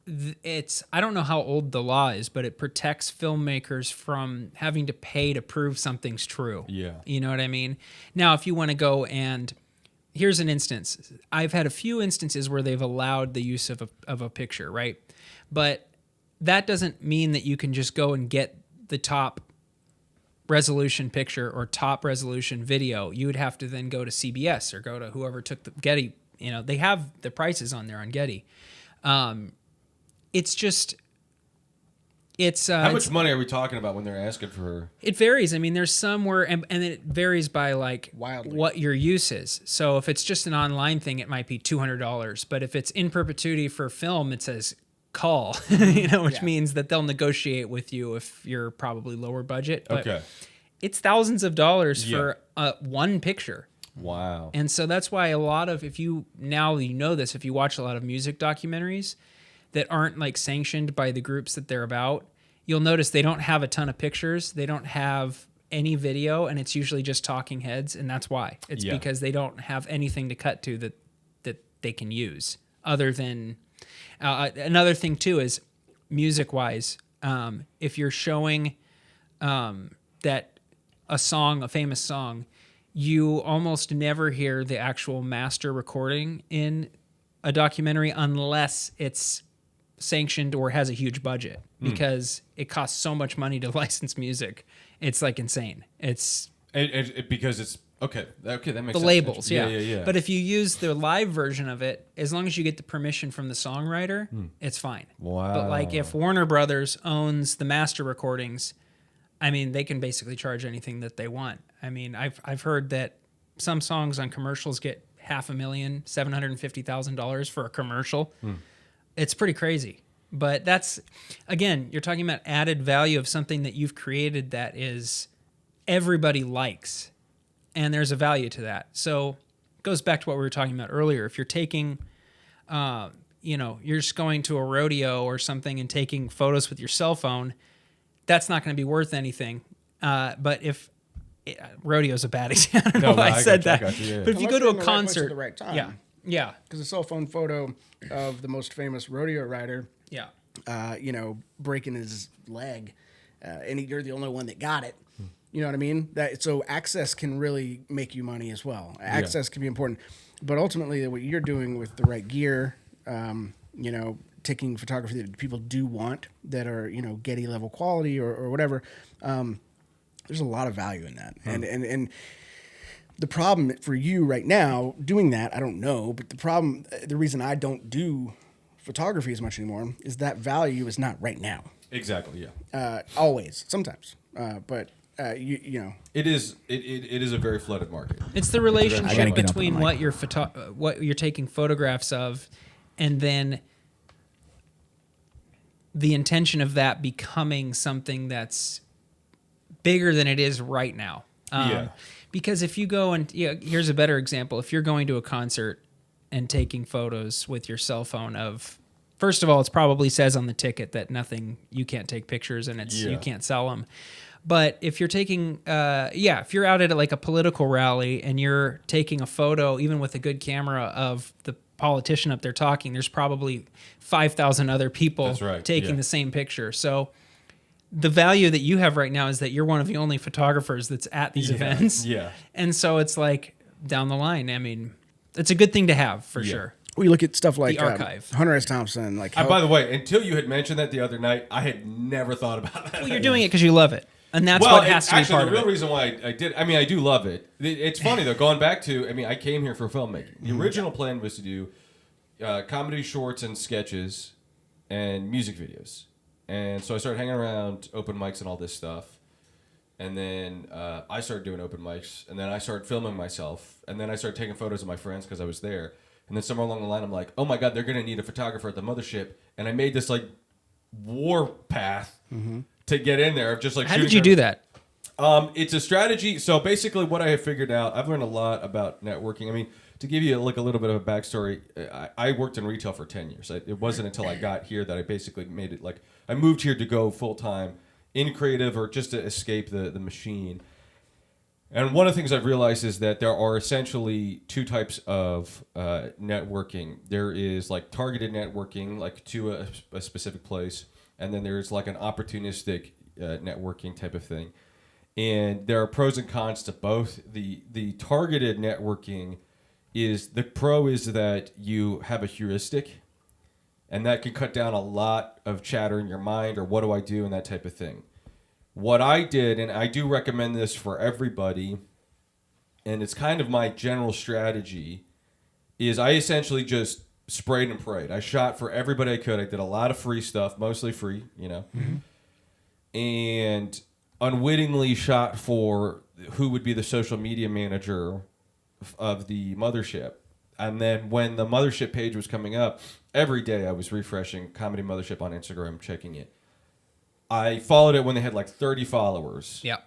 I don't know how old the law is, but it protects filmmakers from having to pay to prove something's true. Yeah. You know what I mean? Now, if you want to go and here's an instance. I've had a few instances where they've allowed the use of a picture, right? But that doesn't mean that you can just go and get the top resolution picture or top resolution video. You would have to then go to CBS or go to whoever took the Getty. They have the prices on there on Getty. How much money are we talking about when they're asking for? It varies. I mean, there's some where, and it varies by like Wildly. what your use is. So if it's just an online thing, it might be $200. But if it's in perpetuity for film, it says call, which means that they'll negotiate with you if you're probably lower budget. But Okay. it's thousands of dollars for one picture. Wow. And so that's why a lot of, if you watch a lot of music documentaries that aren't like sanctioned by the groups that they're about, you'll notice they don't have a ton of pictures. They don't have any video, and it's usually just talking heads. And that's why. It's because they don't have anything to cut to that they can use other than, another thing too is music wise. If you're showing, that a famous song, you almost never hear the actual master recording in a documentary unless it's sanctioned or has a huge budget because it costs so much money to license music. It's like insane. It's because it's okay. That makes the sense. labels. Yeah. Yeah. But if you use the live version of it, as long as you get the permission from the songwriter, it's fine. Wow. But like if Warner Brothers owns the master recordings, I mean, they can basically charge anything that they want. I mean, I've heard that some songs on commercials get $500,000, $750,000 for a commercial. It's pretty crazy. But that's, again, you're talking about added value of something that you've created that is everybody likes. And there's a value to that. So it goes back to what we were talking about earlier. If you're taking, you're just going to a rodeo or something and taking photos with your cell phone, that's not going to be worth anything. But if rodeo's a bad example. I don't know why I said that. But if you go to a concert, at the right time. Yeah. Because a cell phone photo of the most famous rodeo rider, breaking his leg, and you're the only one that got it. You know what I mean? So access can really make you money as well. Access can be important, but ultimately, what you're doing with the right gear, taking photography that people do want that are Getty level quality or whatever. There's a lot of value in that, and the problem for you right now doing that, I don't know, but the reason I don't do photography as much anymore is that value is not right now. Exactly. Yeah. Always, sometimes, but it is a very flooded market. It's the relationship between what you're taking photographs of, and then the intention of that becoming something that's bigger than it is right now. Because if you go and here's a better example. If you're going to a concert and taking photos with your cell phone of, first of all, it probably says on the ticket that you can't take pictures and you can't sell them. But if you're taking, if you're out at like a political rally and you're taking a photo, even with a good camera of the politician up there talking, there's probably 5,000 other people taking the same picture. So the value that you have right now is that you're one of the only photographers that's at these events. Yeah. And so it's like down the line, I mean, it's a good thing to have for sure. We look at stuff like the archive. Hunter S. Thompson. By the way, until you had mentioned that the other night, I had never thought about that. Well, you're doing it because you love it. And that's what has to be part of it. The real reason why I did, I do love it. It's funny, though, going back to, I came here for filmmaking. The original plan was to do comedy shorts and sketches and music videos. And so I started hanging around open mics and all this stuff. And then I started doing open mics, and then I started filming myself, and then I started taking photos of my friends because I was there. And then somewhere along the line, I'm like, oh my God, they're gonna need a photographer at the mothership, and I made this like war path to get in there of just like. How did you do that? It's a strategy. So basically, what I have figured out, I've learned a lot about networking. I mean, to give you like a little bit of a backstory, I worked in retail for 10 years. It wasn't until I got here that I basically made it like I moved here to go full time in creative or just to escape the machine. And one of the things I've realized is that there are essentially two types of networking. There is like targeted networking, like to a specific place, and then there's like an opportunistic networking type of thing. And there are pros and cons to both. The targeted networking is the pro is that you have a heuristic, and that can cut down a lot of chatter in your mind or what do I do and that type of thing. What I did, and I do recommend this for everybody, and it's kind of my general strategy, is I essentially just sprayed and prayed. I shot for everybody I could. I did a lot of free stuff, mostly free, and unwittingly shot for who would be the social media manager of the mothership. And then when the mothership page was coming up, every day I was refreshing Comedy Mothership on Instagram, checking it. I followed it when they had like 30 followers. Yeah.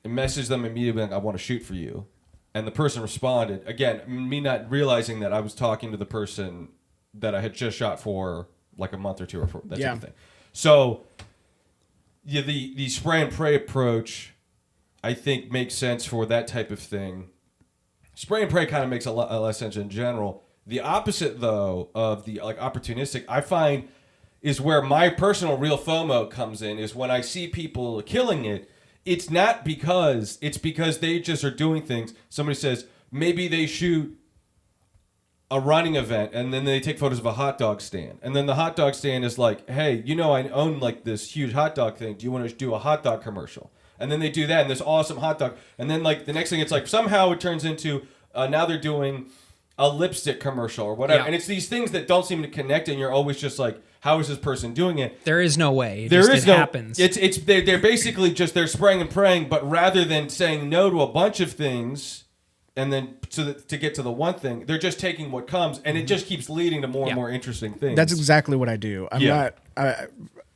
And messaged them immediately like, I want to shoot for you. And the person responded. Again, me not realizing that I was talking to the person that I had just shot for like a month or two or that type of thing. So yeah, the spray and pray approach, I think, makes sense for that type of thing. Spray and pray kind of makes a lot less sense in general. The opposite, though, of the like opportunistic, I find is where my personal real FOMO comes in, is when I see people killing it. It's because they just are doing things. Somebody says maybe they shoot a running event and then they take photos of a hot dog stand. And then the hot dog stand is like, hey, I own like this huge hot dog thing. Do you want to do a hot dog commercial? And then they do that and this awesome hot dog. And then like the next thing, it's like somehow it turns into now they're doing a lipstick commercial or whatever. Yeah. And it's these things that don't seem to connect, and you're always just like, how is this person doing it? There is no way. It happens. They're basically just they're spraying and praying, but rather than saying no to a bunch of things and then to get to the one thing, they're just taking what comes, and it just keeps leading to more and more interesting things. That's exactly what I do. I'm not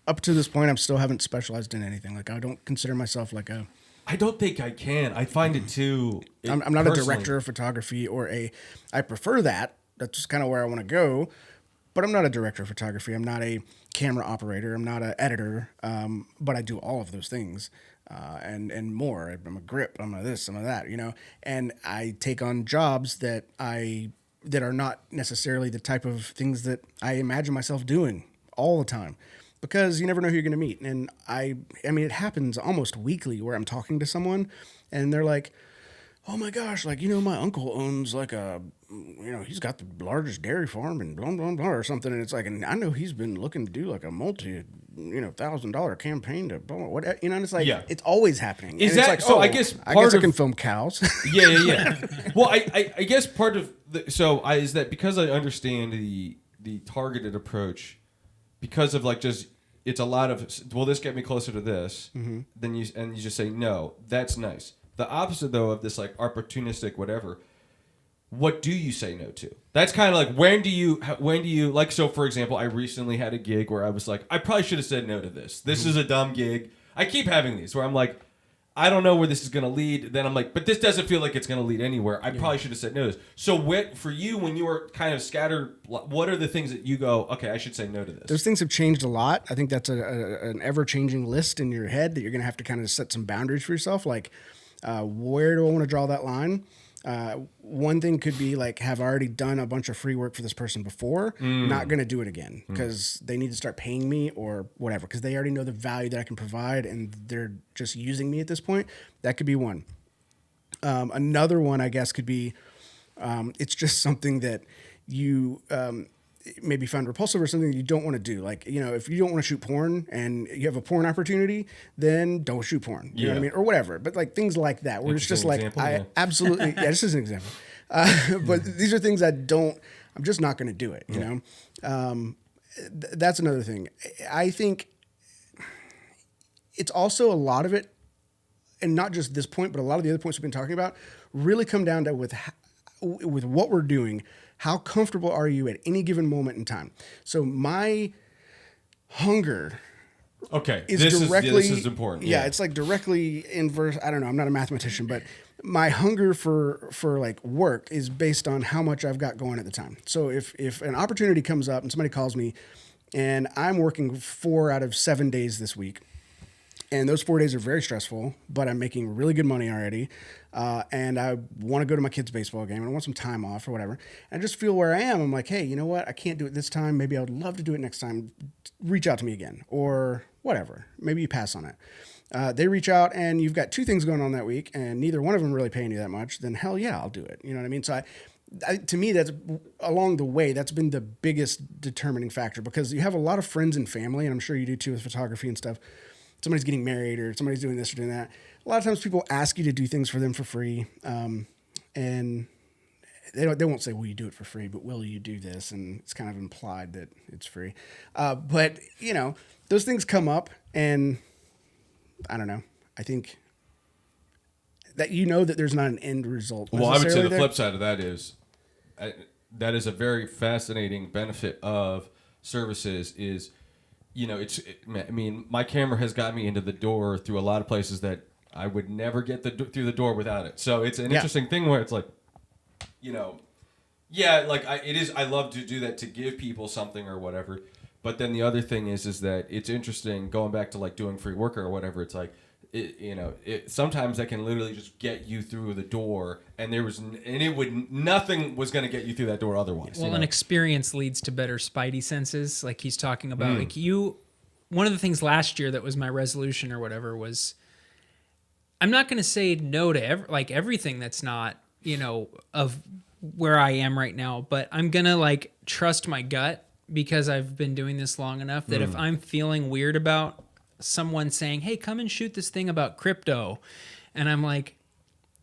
up to this point. I still haven't specialized in anything. Like I don't consider myself like a. I don't think I can. I find it too. I'm not personally a director of photography or I prefer that. That's just kind of where I want to go. But I'm not a director of photography. I'm not a camera operator. I'm not an editor. But I do all of those things and more. I'm a grip. I'm a this. I'm a that. And I take on jobs that are not necessarily the type of things that I imagine myself doing all the time. Because you never know who you're going to meet. And I mean, it happens almost weekly where I'm talking to someone and they're like, oh my gosh, like, my uncle owns like he's got the largest dairy farm and blah, blah, blah, or something. And it's like, and I know he's been looking to do like a $1,000 campaign to blah, what, and it's like, it's always happening. Is that, like, so I guess I can film cows. Yeah. Well, I guess part of is that because I understand the targeted approach, because of like just, it's a lot of, will this get me closer to this? Mm-hmm. Then you just say, no, that's nice. The opposite, though, of this like opportunistic whatever, what do you say no to? That's kind of like, when do you like, so for example, I recently had a gig where I was like, I probably should have said no to this. This is a dumb gig. I keep having these where I'm like, I don't know where this is going to lead. Then I'm like, but this doesn't feel like it's going to lead anywhere. I probably should have said no to this. So for you, when you were kind of scattered, what are the things that you go, okay, I should say no to this? Those things have changed a lot. I think that's an ever-changing list in your head that you're going to have to kind of set some boundaries for yourself. Like, where do I want to draw that line? One thing could be like, have already done a bunch of free work for this person before, not going to do it again because they need to start paying me or whatever, because they already know the value that I can provide and they're just using me at this point. That could be one. Another one, I guess, could be it's just something that you maybe find repulsive or something you don't want to do. Like, if you don't want to shoot porn and you have a porn opportunity, then don't shoot porn. You know what I mean? Or whatever. But like things like that, where it's just like, absolutely, this is an example. But these are things I'm just not going to do it, you know? That's another thing. I think it's also a lot of it and not just this point, but a lot of the other points we've been talking about, really come down to with what we're doing. How comfortable are you at any given moment in time? So my hunger. Okay, Is this directly, is important. Yeah, it's like directly inverse. I don't know. I'm not a mathematician, but my hunger for like work is based on how much I've got going at the time. So if an opportunity comes up and somebody calls me, and I'm working 4 out of 7 days this week, and those 4 days are very stressful, but I'm making really good money already, and I want to go to my kid's baseball game, and I want some time off or whatever. And I just feel where I am. I'm like, hey, you know what? I can't do it this time. Maybe I would love to do it next time. Reach out to me again, or whatever. Maybe you pass on it. They reach out, and you've got 2 things going on that week, and neither one of them really paying you that much. Then hell yeah, I'll do it. You know what I mean? So to me, that's along the way, that's been the biggest determining factor, because you have a lot of friends and family, and I'm sure you do too with photography and stuff. Somebody's getting married, or somebody's doing this or doing that. A lot of times people ask you to do things for them for free. And they won't say, will you do it for free, but will you do this? And it's kind of implied that it's free. But you know, those things come up, and I don't know. I think that that there's not an end result. Well, I would say the flip side of that is that is a very fascinating benefit of services is, I mean, my camera has got me into the door through a lot of places that I would never get through the door without it. So it's an interesting thing where it's like, I love to do that to give people something or whatever. But then the other thing is that it's interesting going back to like doing free work or whatever. It's like, sometimes that can literally just get you through the door, and nothing was going to get you through that door otherwise. Well, an experience leads to better spidey senses. Like he's talking about, one of the things last year that was my resolution or whatever was, I'm not going to say no to everything that's not, of where I am right now, but I'm going to trust my gut, because I've been doing this long enough that if I'm feeling weird about someone saying, hey, come and shoot this thing about crypto, and I'm like,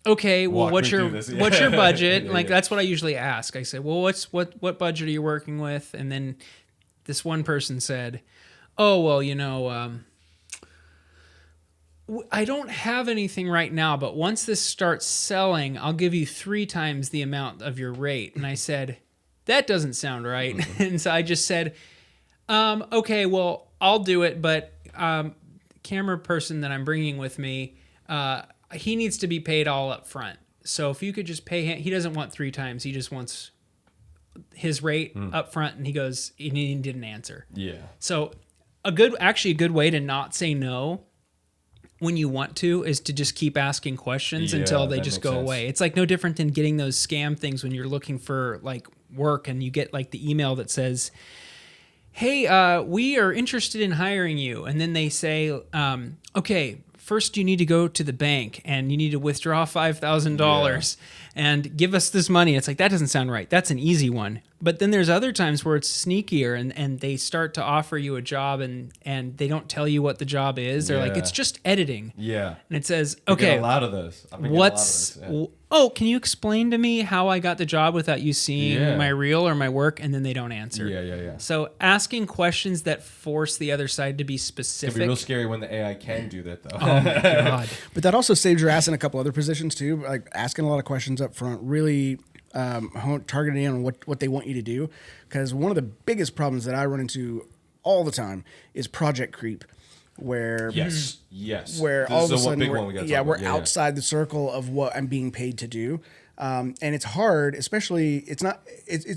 okay, well, what's your budget? That's what I usually ask. I say, well, what budget are you working with? And then this one person said, oh, well, I don't have anything right now, but once this starts selling, I'll give you 3 times the amount of your rate. And I said, that doesn't sound right. And so I just said, okay, well, I'll do it, but camera person that I'm bringing with me, he needs to be paid all up front. So if you could just pay him, he doesn't want 3 times. He just wants his rate up front. And he goes, he didn't answer. Yeah. So a good way to not say no when you want to is to just keep asking questions until they just go away. It's like no different than getting those scam things when you're looking for work, and you get the email that says, hey, we are interested in hiring you. And then they say, okay, first you need to go to the bank and you need to withdraw $5,000 and give us this money. It's like, that doesn't sound right. That's an easy one. But then there's other times where it's sneakier, and they start to offer you a job, and they don't tell you what the job is. They're like, it's just editing. Yeah. And it says, okay, a lot of those. Can you explain to me how I got the job without you seeing my reel or my work? And then they don't answer. Yeah. So asking questions that force the other side to be specific. It can be real scary when the AI can do that, though. Oh my God. But that also saves your ass in a couple other positions too, like asking a lot of questions up front, really targeting on what they want you to do. Because one of the biggest problems that I run into all the time is project creep, where where this all of a sudden we're outside the circle of what I'm being paid to do. And it's hard, especially it's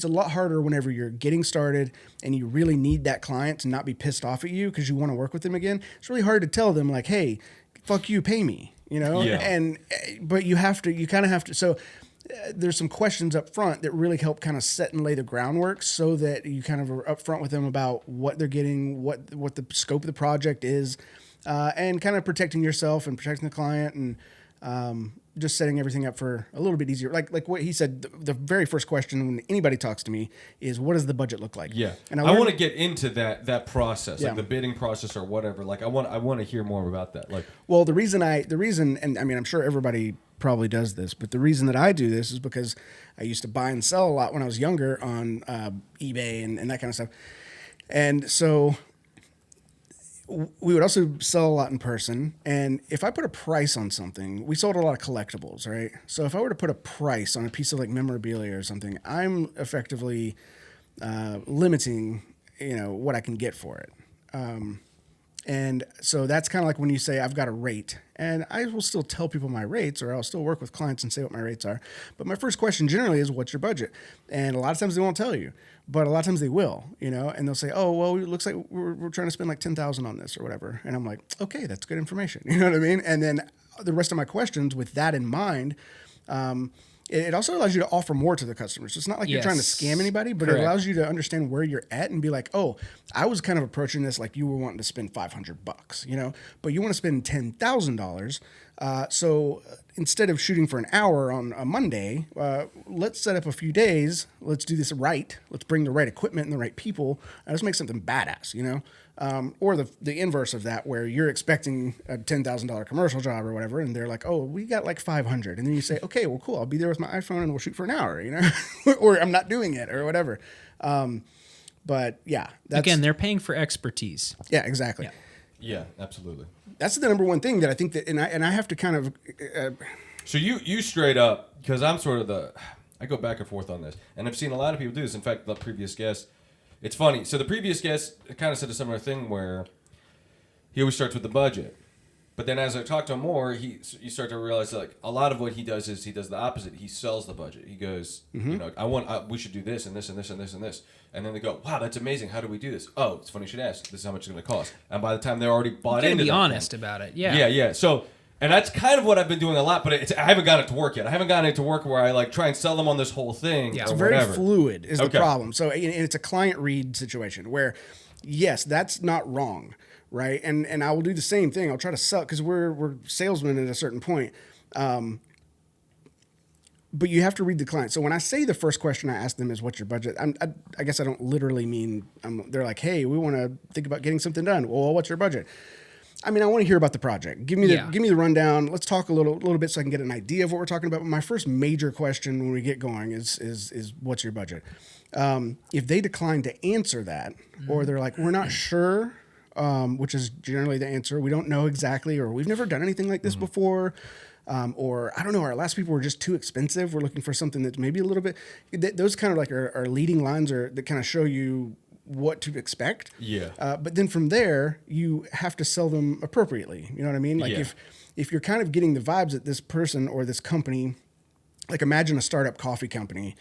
a lot harder whenever you're getting started and you really need that client to not be pissed off at you because you want to work with them again. It's really hard to tell them like, hey, fuck you, pay me, but you kind of have to. So there's some questions up front that really help kind of set and lay the groundwork so that you kind of are upfront with them about what they're getting, what the scope of the project is, and kind of protecting yourself and protecting the client, and just setting everything up for a little bit easier. Like what he said, the very first question when anybody talks to me is, what does the budget look like? Yeah. And I want to get into that process, like the bidding process or whatever. Like I want to hear more about that. Like, well, the reason, and I mean, I'm sure everybody probably does this, but the reason that I do this is because I used to buy and sell a lot when I was younger on eBay and that kind of stuff. And so we would also sell a lot in person. And if I put a price on something, we sold a lot of collectibles, right? So if I were to put a price on a piece of like memorabilia or something, I'm effectively limiting, what I can get for it. And so that's kind of like when you say I've got a rate, and I will still tell people my rates, or I'll still work with clients and say what my rates are. But my first question generally is, what's your budget? And a lot of times they won't tell you, but a lot of times they will, and they'll say, oh, well, it looks like we're trying to spend like 10,000 on this or whatever. And I'm like, okay, that's good information. You know what I mean? And then the rest of my questions with that in mind, it also allows you to offer more to the customers. So it's not like you're trying to scam anybody, but Correct. it allows you to understand where you're at and be like, oh, I was kind of approaching this like you were wanting to spend $500, but you want to spend $10,000. So instead of shooting for an hour on a Monday, let's set up a few days. Let's do this right. Let's bring the right equipment and the right people. And let's make something badass, or the inverse of that, where you're expecting a $10,000 commercial job or whatever, and they're like, "Oh, we got like 500," and then you say, "Okay, well, cool. I'll be there with my iPhone and we'll shoot for an hour," or I'm not doing it or whatever. But yeah, Again, they're paying for expertise. yeah, exactly. Yeah, absolutely. That's the number one thing that I think that, and I have to kind of. So you straight up, because I'm sort of I go back and forth on this, and I've seen a lot of people do this. In fact, the previous guest, it's funny. So the previous guest kind of said a similar thing where he always starts with the budget, but then as I talk to him more, you start to realize that, like, a lot of what he does is he does the opposite. He sells the budget. He goes, we should do this and this and this and this and this, and then they go, wow, that's amazing. How do we do this? Oh, it's funny you should ask. This is how much it's going to cost. And by the time they're already bought into, be honest about it. Yeah. Yeah. So. And that's kind of what I've been doing a lot, but I haven't gotten it to work yet. I haven't gotten it to work where I like try and sell them on this whole thing. Yeah. It's or very whatever. fluid is the Okay. problem. So and it's a client read situation where, yes, that's not wrong, right? And I will do the same thing. I'll try to sell because we're salesmen at a certain point. But you have to read the client. So when I say the first question I ask them is, "What's your budget?" I guess I don't literally mean they're like, "Hey, we want to think about getting something done." Well, what's your budget? I mean, I want to hear about the project. Give me the rundown. Let's talk a little bit so I can get an idea of what we're talking about. But my first major question when we get going is what's your budget? If they decline to answer that, or they're like, we're not sure, which is generally the answer. We don't know exactly, or we've never done anything like this before. Or I don't know, our last people were just too expensive. We're looking for something that's maybe a little bit. Those kind of like are leading lines that kind of show you what to expect. Yeah. But then from there, you have to sell them appropriately. You know what I mean? Like Yeah. if you're kind of getting the vibes that this person or this company, like imagine a startup coffee company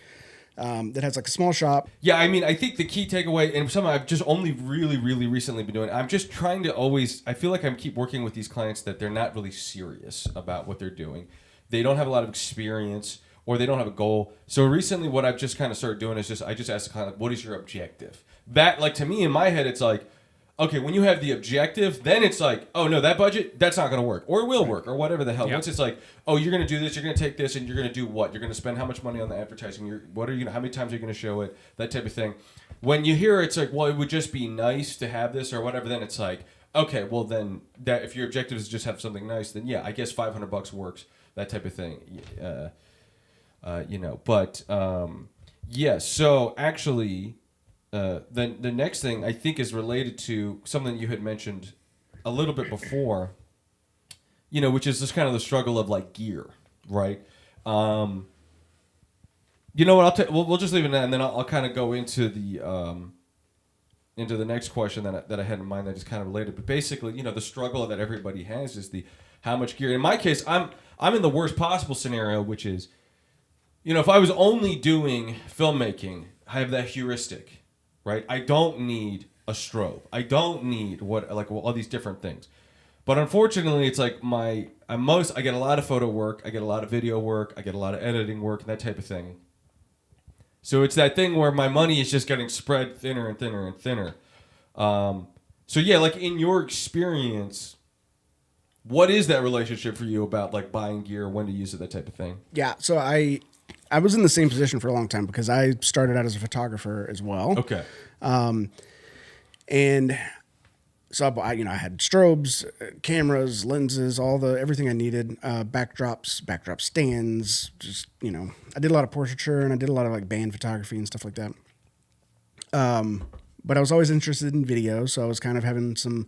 that has like a small shop. Yeah, I mean, I think the key takeaway, and something I've just only really, really recently been doing, I'm just trying to always, I feel like I keep working with these clients that they're not really serious about what they're doing. They don't have a lot of experience, or they don't have a goal. So recently what I've just kind of started doing is I just ask the client, like, what is your objective? That, like, to me, in my head, it's like, okay, when you have the objective, then it's like, oh, no, that budget, that's not going to work. Or it will work, or whatever the hell. Yep. Once it's like, oh, you're going to do this, you're going to take this, and you're going to do what? You're going to spend how much money on the advertising? How many times are you going to show it? That type of thing. When you hear it's like, well, it would just be nice to have this or whatever, then it's like, okay, well, then that if your objective is just have something nice, then yeah, I guess $500 works, that type of thing. But yeah, so actually, the next thing I think is related to something you had mentioned a little bit before, which is just kind of the struggle of like gear, right? You know what? We'll just leave it at, and then I'll kind of go into the next question that I had in mind that is kind of related. But basically, the struggle that everybody has is the how much gear. In my case, I'm in the worst possible scenario, which is, if I was only doing filmmaking, I have that heuristic, right? I don't need a strobe. I don't need all these different things. But unfortunately, it's like I get a lot of photo work, I get a lot of video work, I get a lot of editing work, and that type of thing. So it's that thing where my money is just getting spread thinner and thinner and thinner. So yeah, like in your experience, what is that relationship for you about like buying gear, when to use it, that type of thing? Yeah. So I was in the same position for a long time because I started out as a photographer as well. Okay. And so I had strobes, cameras, lenses, everything I needed, backdrop stands, just, I did a lot of portraiture and I did a lot of like band photography and stuff like that. But I was always interested in video. So I was kind of having some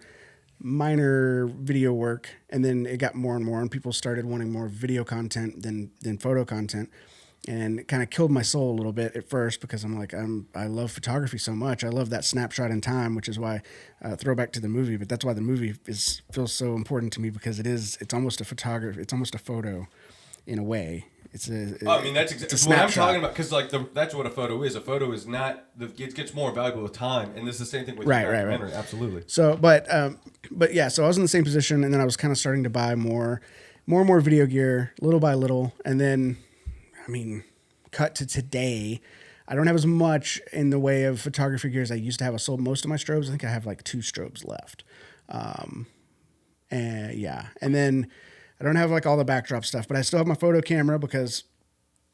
minor video work, and then it got more and more, and people started wanting more video content than photo content, and it kind of killed my soul a little bit at first because I'm like I love photography so much. I love that snapshot in time, which is why throwback to the movie, but that's why the movie feels so important to me because it's almost a photography, it's almost a photo in a way. It's I mean, that's exactly what I'm talking about, because like that's what a photo is. A photo is not it gets more valuable with time, and this is the same thing with documentary. Right. Absolutely. So, but yeah, so I was in the same position, and then I was kind of starting to buy more and more video gear, little by little, and then, I mean, cut to today, I don't have as much in the way of photography gear as I used to have. I sold most of my strobes. I think I have like 2 strobes left, and yeah, and then I don't have like all the backdrop stuff, but I still have my photo camera because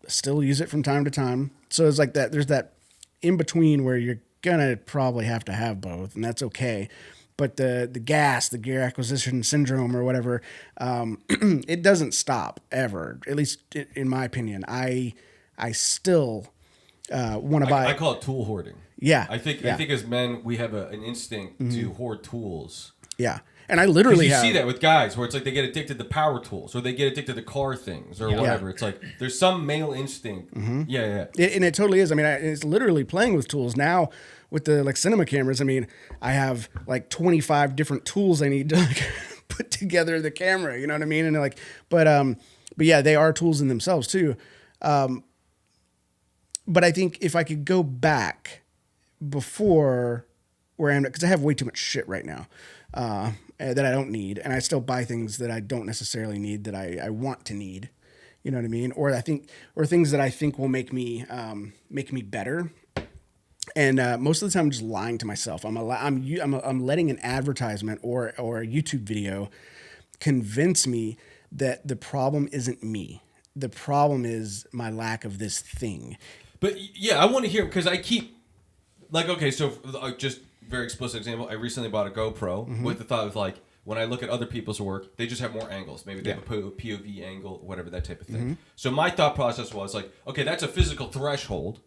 I still use it from time to time. So it's like that. There's that in between where you're gonna probably have to have both, and that's okay. But the gear acquisition syndrome or whatever, it doesn't stop ever. At least in my opinion, I still want to buy. I call it tool hoarding. Yeah, I think as men we have an instinct to hoard tools. Yeah. And I literally see that with guys where it's like they get addicted to power tools or they get addicted to car things or whatever. It's like there's some male instinct. Mm-hmm. Yeah. And it totally is. I mean, it's literally playing with tools now with the like cinema cameras. I mean, I have like 25 different tools I need to like put together the camera. You know what I mean? And like, but yeah, they are tools in themselves too. But I think if I could go back before where I am, because I have way too much shit right now. That I don't need, and I still buy things that I don't necessarily need that I want to need, you know what I mean? Or things that I think will make me better. And most of the time, I'm just lying to myself. I'm letting an advertisement or a YouTube video convince me that the problem isn't me. The problem is my lack of this thing. But yeah, I want to hear, because I keep like, okay, so just very explicit example, I recently bought a GoPro with the thought of like, when I look at other people's work, they just have more angles. Maybe they have a POV angle, whatever, that type of thing. So my thought process was like, okay, that's a physical threshold.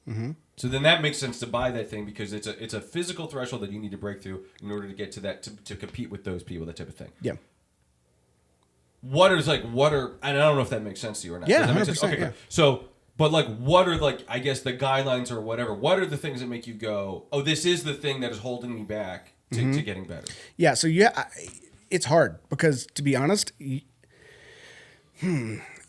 So then that makes sense to buy that thing because it's a physical threshold that you need to break through in order to get to that, to compete with those people, that type of thing. Yeah. What are, and I don't know if that makes sense to you or not. Yeah, Does that make 100%, sense? Okay, yeah. so, but like, what are like, I guess the guidelines or whatever, what are the things that make you go, oh, this is the thing that is holding me back to getting better? Yeah, so it's hard because, to be honest,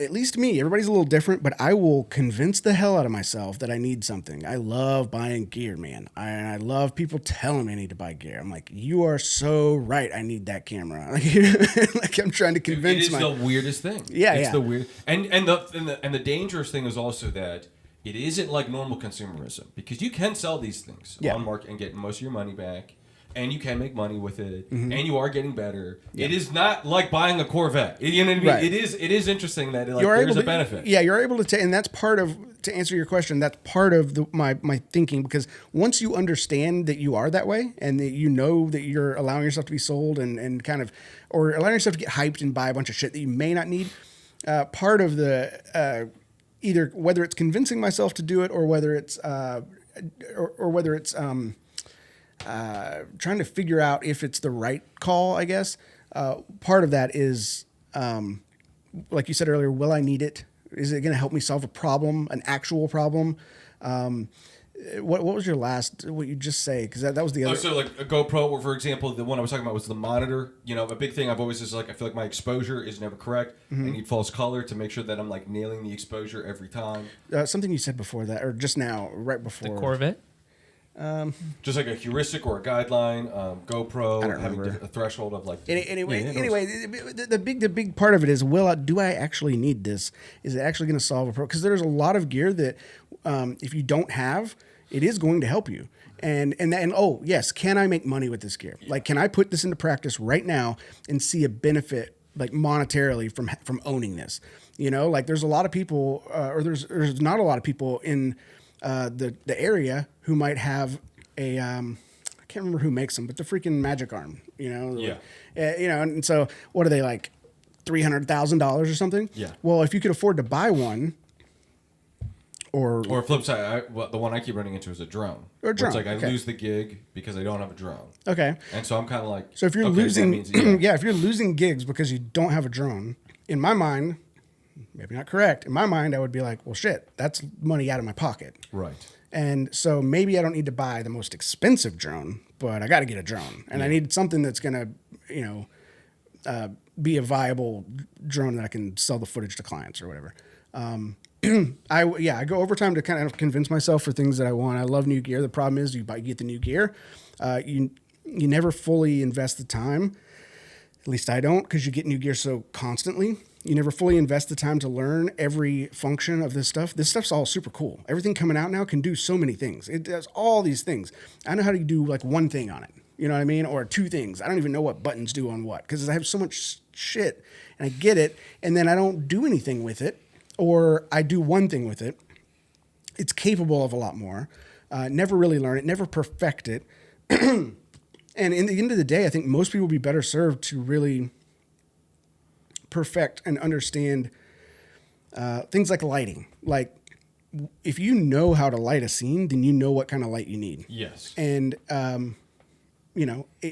at least me, everybody's a little different, but I will convince the hell out of myself that I need something. I love buying gear, man. I love people telling me I need to buy gear. I'm like, you are so right. I need that camera. Like I'm trying to convince myself. It is the weirdest thing. Yeah, it's the weird. And the dangerous thing is also that it isn't like normal consumerism, because you can sell these things on market and get most of your money back. And you can make money with it, and you are getting better. Yeah. It is not like buying a Corvette. You know what I mean? Right. It is interesting that there's a benefit. Yeah, you're able to, and that's part of, to answer your question, that's part of my thinking, because once you understand that you are that way, and that you know that you're allowing yourself to be sold and kind of, or allowing yourself to get hyped and buy a bunch of shit that you may not need, part of the, either whether it's convincing myself to do it, or whether it's, trying to figure out if it's the right call, I guess. Part of that is, like you said earlier, will I need it? Is it going to help me solve a problem, an actual problem? What was your last, what you just say? Because that was the other. So like a GoPro, for example, the one I was talking about was the monitor. You know, a big thing I've always is like, I feel like my exposure is never correct. I need false color to make sure that I'm like nailing the exposure every time. Something you said before that, or just now, right before. The Corvette? Just like a heuristic or a guideline, GoPro having a threshold of like. Anyway, the big part of it is, do I actually need this? Is it actually going to solve a problem? Because there's a lot of gear that, if you don't have, it is going to help you. And oh yes, can I make money with this gear? Like, can I put this into practice right now and see a benefit, like monetarily, from owning this? You know, like there's a lot of people, or there's not a lot of people in the area who might have a I can't remember who makes them, but the freaking Magic Arm, you know. Yeah. You know, and so what are they, like $300,000 or something? Yeah. Well, if you could afford to buy one, Or flip side, the one I keep running into is a drone. Or a drone, It's like I okay. lose the gig because I don't have a drone. Okay. And so I'm kind of like, So if you're okay, losing, that means, yeah, if you're losing gigs because you don't have a drone, in my mind, maybe not correct. In my mind, I would be like, well, shit, that's money out of my pocket. right. And so maybe I don't need to buy the most expensive drone, but I got to get a drone, and I need something that's gonna, be a viable drone that I can sell the footage to clients or whatever. I go overtime to kind of convince myself for things that I want. I love new gear. The problem is you get the new gear, you never fully invest the time. At least I don't, because you get new gear so constantly. You never fully invest the time to learn every function of this stuff. This stuff's all super cool. Everything coming out now can do so many things. It does all these things. I know how to do like one thing on it. You know what I mean? Or two things. I don't even know what buttons do on what, because I have so much shit and I get it, and then I don't do anything with it, or I do one thing with it. It's capable of a lot more. Never really learn it, never perfect it. And in the end of the day, I think most people would be better served to really perfect and understand things like lighting. Like, if you know how to light a scene, then you know what kind of light you need. Yes. And,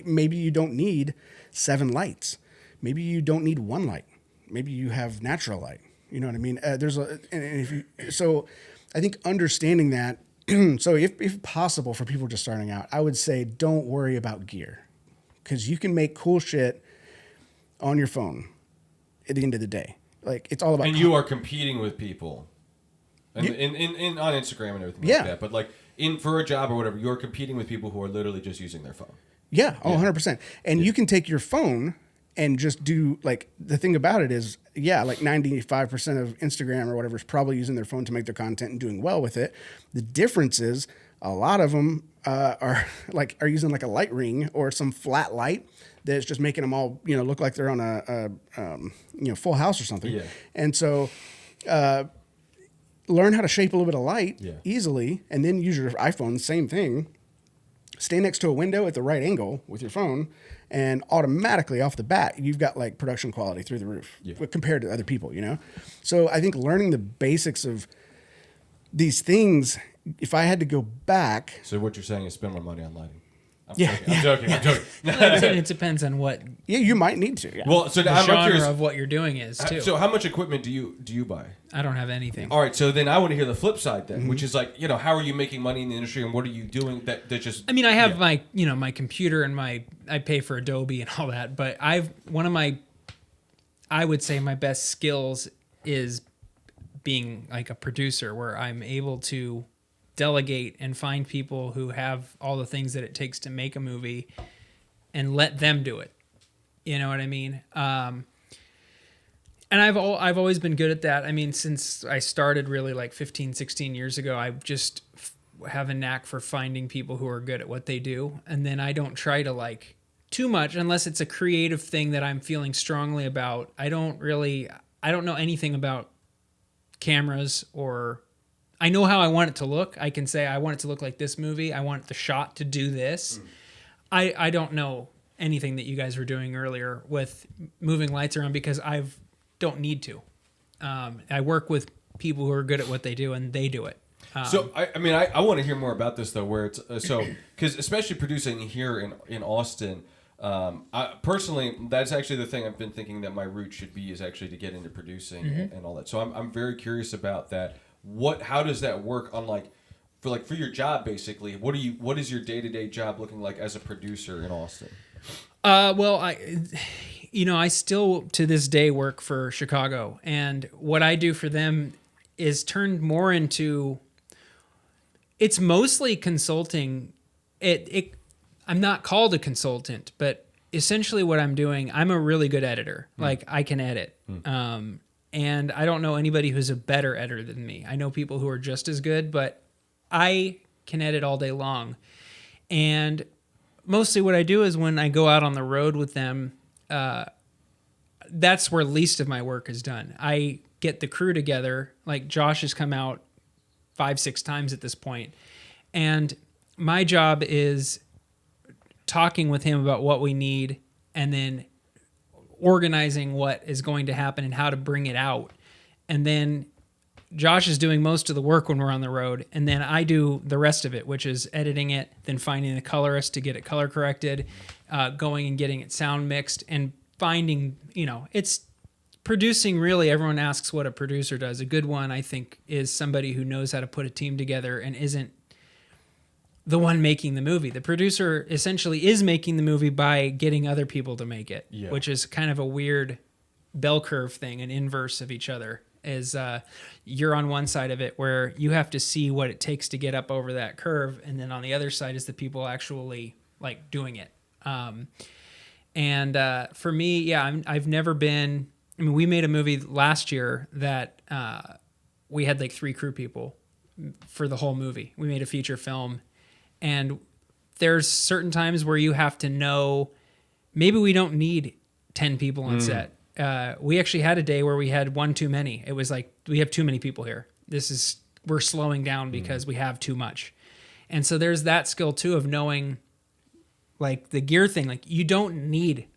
maybe you don't need 7 lights. Maybe you don't need 1 light. Maybe you have natural light. You know what I mean? So I think understanding that, so if possible for people just starting out, I would say don't worry about gear, because you can make cool shit on your phone at the end of the day. Like, it's all about. And you are competing with people, and in on Instagram and everything like that. But like for a job or whatever, you're competing with people who are literally just using their phone. Yeah, 100%. And you can take your phone and just do, like, the thing about it is, like 95% of Instagram or whatever is probably using their phone to make their content and doing well with it. The difference is a lot of them are using like a light ring or some flat light that's just making them all, look like they're on a Full House or something. Yeah. And so learn how to shape a little bit of light easily, and then use your iPhone, same thing. Stay next to a window at the right angle with your phone, and automatically off the bat, you've got like production quality through the roof compared to other people, So I think learning the basics of these things, if I had to go back. So what you're saying is spend more money on lighting. I'm joking. It depends on what. Yeah, you might need to. Yeah. Well, so the I'm genre curious of what you're doing is too. So how much equipment do you buy? I don't have anything. All right, so then I want to hear the flip side then, which is like, how are you making money in the industry, and what are you doing that just? I mean, I have my my computer and I pay for Adobe and all that, but I would say my best skills is being like a producer, where I'm able to delegate and find people who have all the things that it takes to make a movie and let them do it. You know what I mean? And I've always been good at that. I mean, since I started really like 15, 16 years ago, I just have a knack for finding people who are good at what they do. And then I don't try to like too much unless it's a creative thing that I'm feeling strongly about. I don't know anything about cameras, or I know how I want it to look. I can say I want it to look like this movie. I want the shot to do this. I don't know anything that you guys were doing earlier with moving lights around, because I don't need to. I work with people who are good at what they do, and they do it. So I want to hear more about this though, where it's because especially producing here in Austin. Personally, that's actually the thing I've been thinking that my route should be, is actually to get into producing and all that. So I'm very curious about that. How does that work on for your job basically? What is your day-to-day job looking like as a producer in Austin? Well, I still to this day work for Chicago, and what I do for them is turned more into. It's mostly consulting. I'm not called a consultant, but essentially what I'm doing, I'm a really good editor. Like, I can edit. And I don't know anybody who's a better editor than me. I know people who are just as good, but I can edit all day long. And mostly what I do is when I go out on the road with them, that's where least of my work is done. I get the crew together. Like, Josh has come out 5-6 times at this point. And my job is talking with him about what we need, and then organizing what is going to happen and how to bring it out. And then, Josh is doing most of the work when we're on the road, and then I do the rest of it, which is editing it, then finding the colorist to get it color corrected, going and getting it sound mixed, and finding, it's producing. Really, everyone asks what a producer does. A good one, I think, is somebody who knows how to put a team together and isn't the one making the movie. The producer essentially is making the movie by getting other people to make it, which is kind of a weird bell curve thing, an inverse of each other. Is you're on one side of it where you have to see what it takes to get up over that curve, and then on the other side is the people actually like doing it. For me, I've never been. I mean, we made a movie last year that we had like 3 crew people for the whole movie. We made a feature film. And there's certain times where you have to know, maybe we don't need 10 people on set. We actually had a day where we had one too many. It was like, we have too many people here. We're slowing down because we have too much. And so there's that skill too of knowing like the gear thing. Like you don't need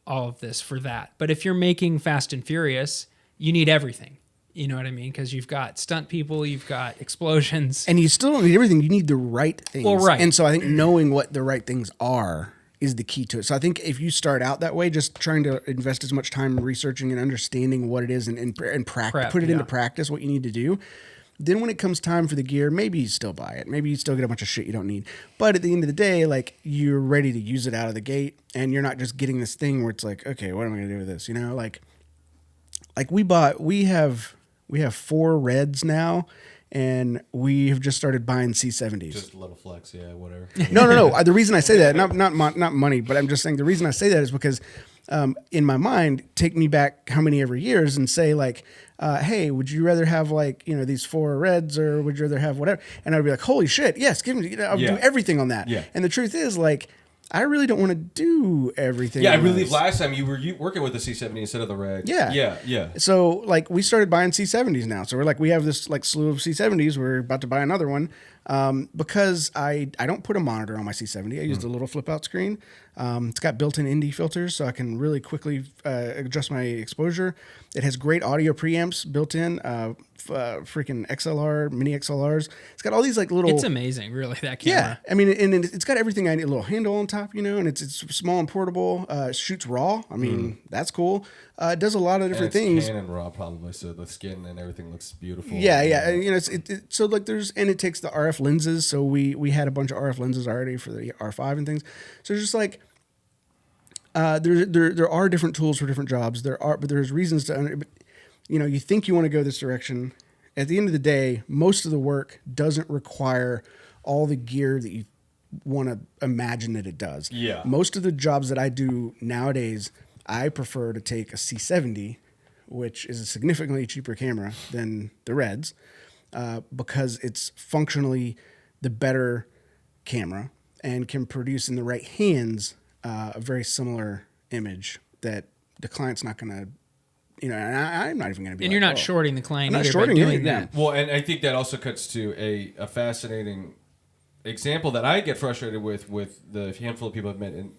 all of this for that. But if you're making Fast and Furious, you need everything. You know what I mean? Because you've got stunt people, you've got explosions. And you still don't need everything. You need the right things. Well, right. And so I think knowing what the right things are is the key to it. So I think if you start out that way, just trying to invest as much time researching and understanding what it is and practice, put it into practice, what you need to do. Then when it comes time for the gear, maybe you still buy it. Maybe you still get a bunch of shit you don't need. Have at the end of the day, like you're ready to use it out of the gate, and you're not just getting this thing where it's like, okay, what am I going to do with this? Like we have 4 reds now, and we have just started buying C70s. Just a little flex, yeah, whatever. No. The reason I say that, not money, but I'm just saying the reason I say that is because in my mind, take me back how many ever years and say like, hey, would you rather have like, these 4 reds, or would you rather have whatever? And I'd be like, holy shit, yes, give me, I'll do everything on that. Yeah. And the truth is like, I really don't want to do everything. Yeah, I believe last time you were working with the C70 instead of the red. Yeah. So like we started buying C70s now. So we have this like slew of C70s. We're about to buy another one because I don't put a monitor on my C70. I use the little flip out screen. It's got built-in ND filters, so I can really quickly adjust my exposure. It has great audio preamps built in, freaking XLR, mini XLRs. It's got all these like little. It's amazing, really, that camera. Yeah, I mean, and it's got everything I need. A little handle on top, and it's small and portable. It shoots RAW. I mean, that's cool. It does a lot of different things. Canon RAW probably, so the skin and everything looks beautiful. Yeah. So like it takes the RF lenses. So we had a bunch of RF lenses already for the R5 and things. So it's just like. There are different tools for different jobs. But there's reasons to, you think you want to go this direction. At the end of the day, most of the work doesn't require all the gear that you want to imagine that it does. Yeah. Most of the jobs that I do nowadays, I prefer to take a C70, which is a significantly cheaper camera than the Reds, because it's functionally the better camera and can produce in the right hands a very similar image that the client's not going to, and I'm not even going to be. And you're not shorting the client I'm not either shorting by doing it, yeah. that. Well, and I think that also cuts to a fascinating example that I get frustrated with the handful of people I've met in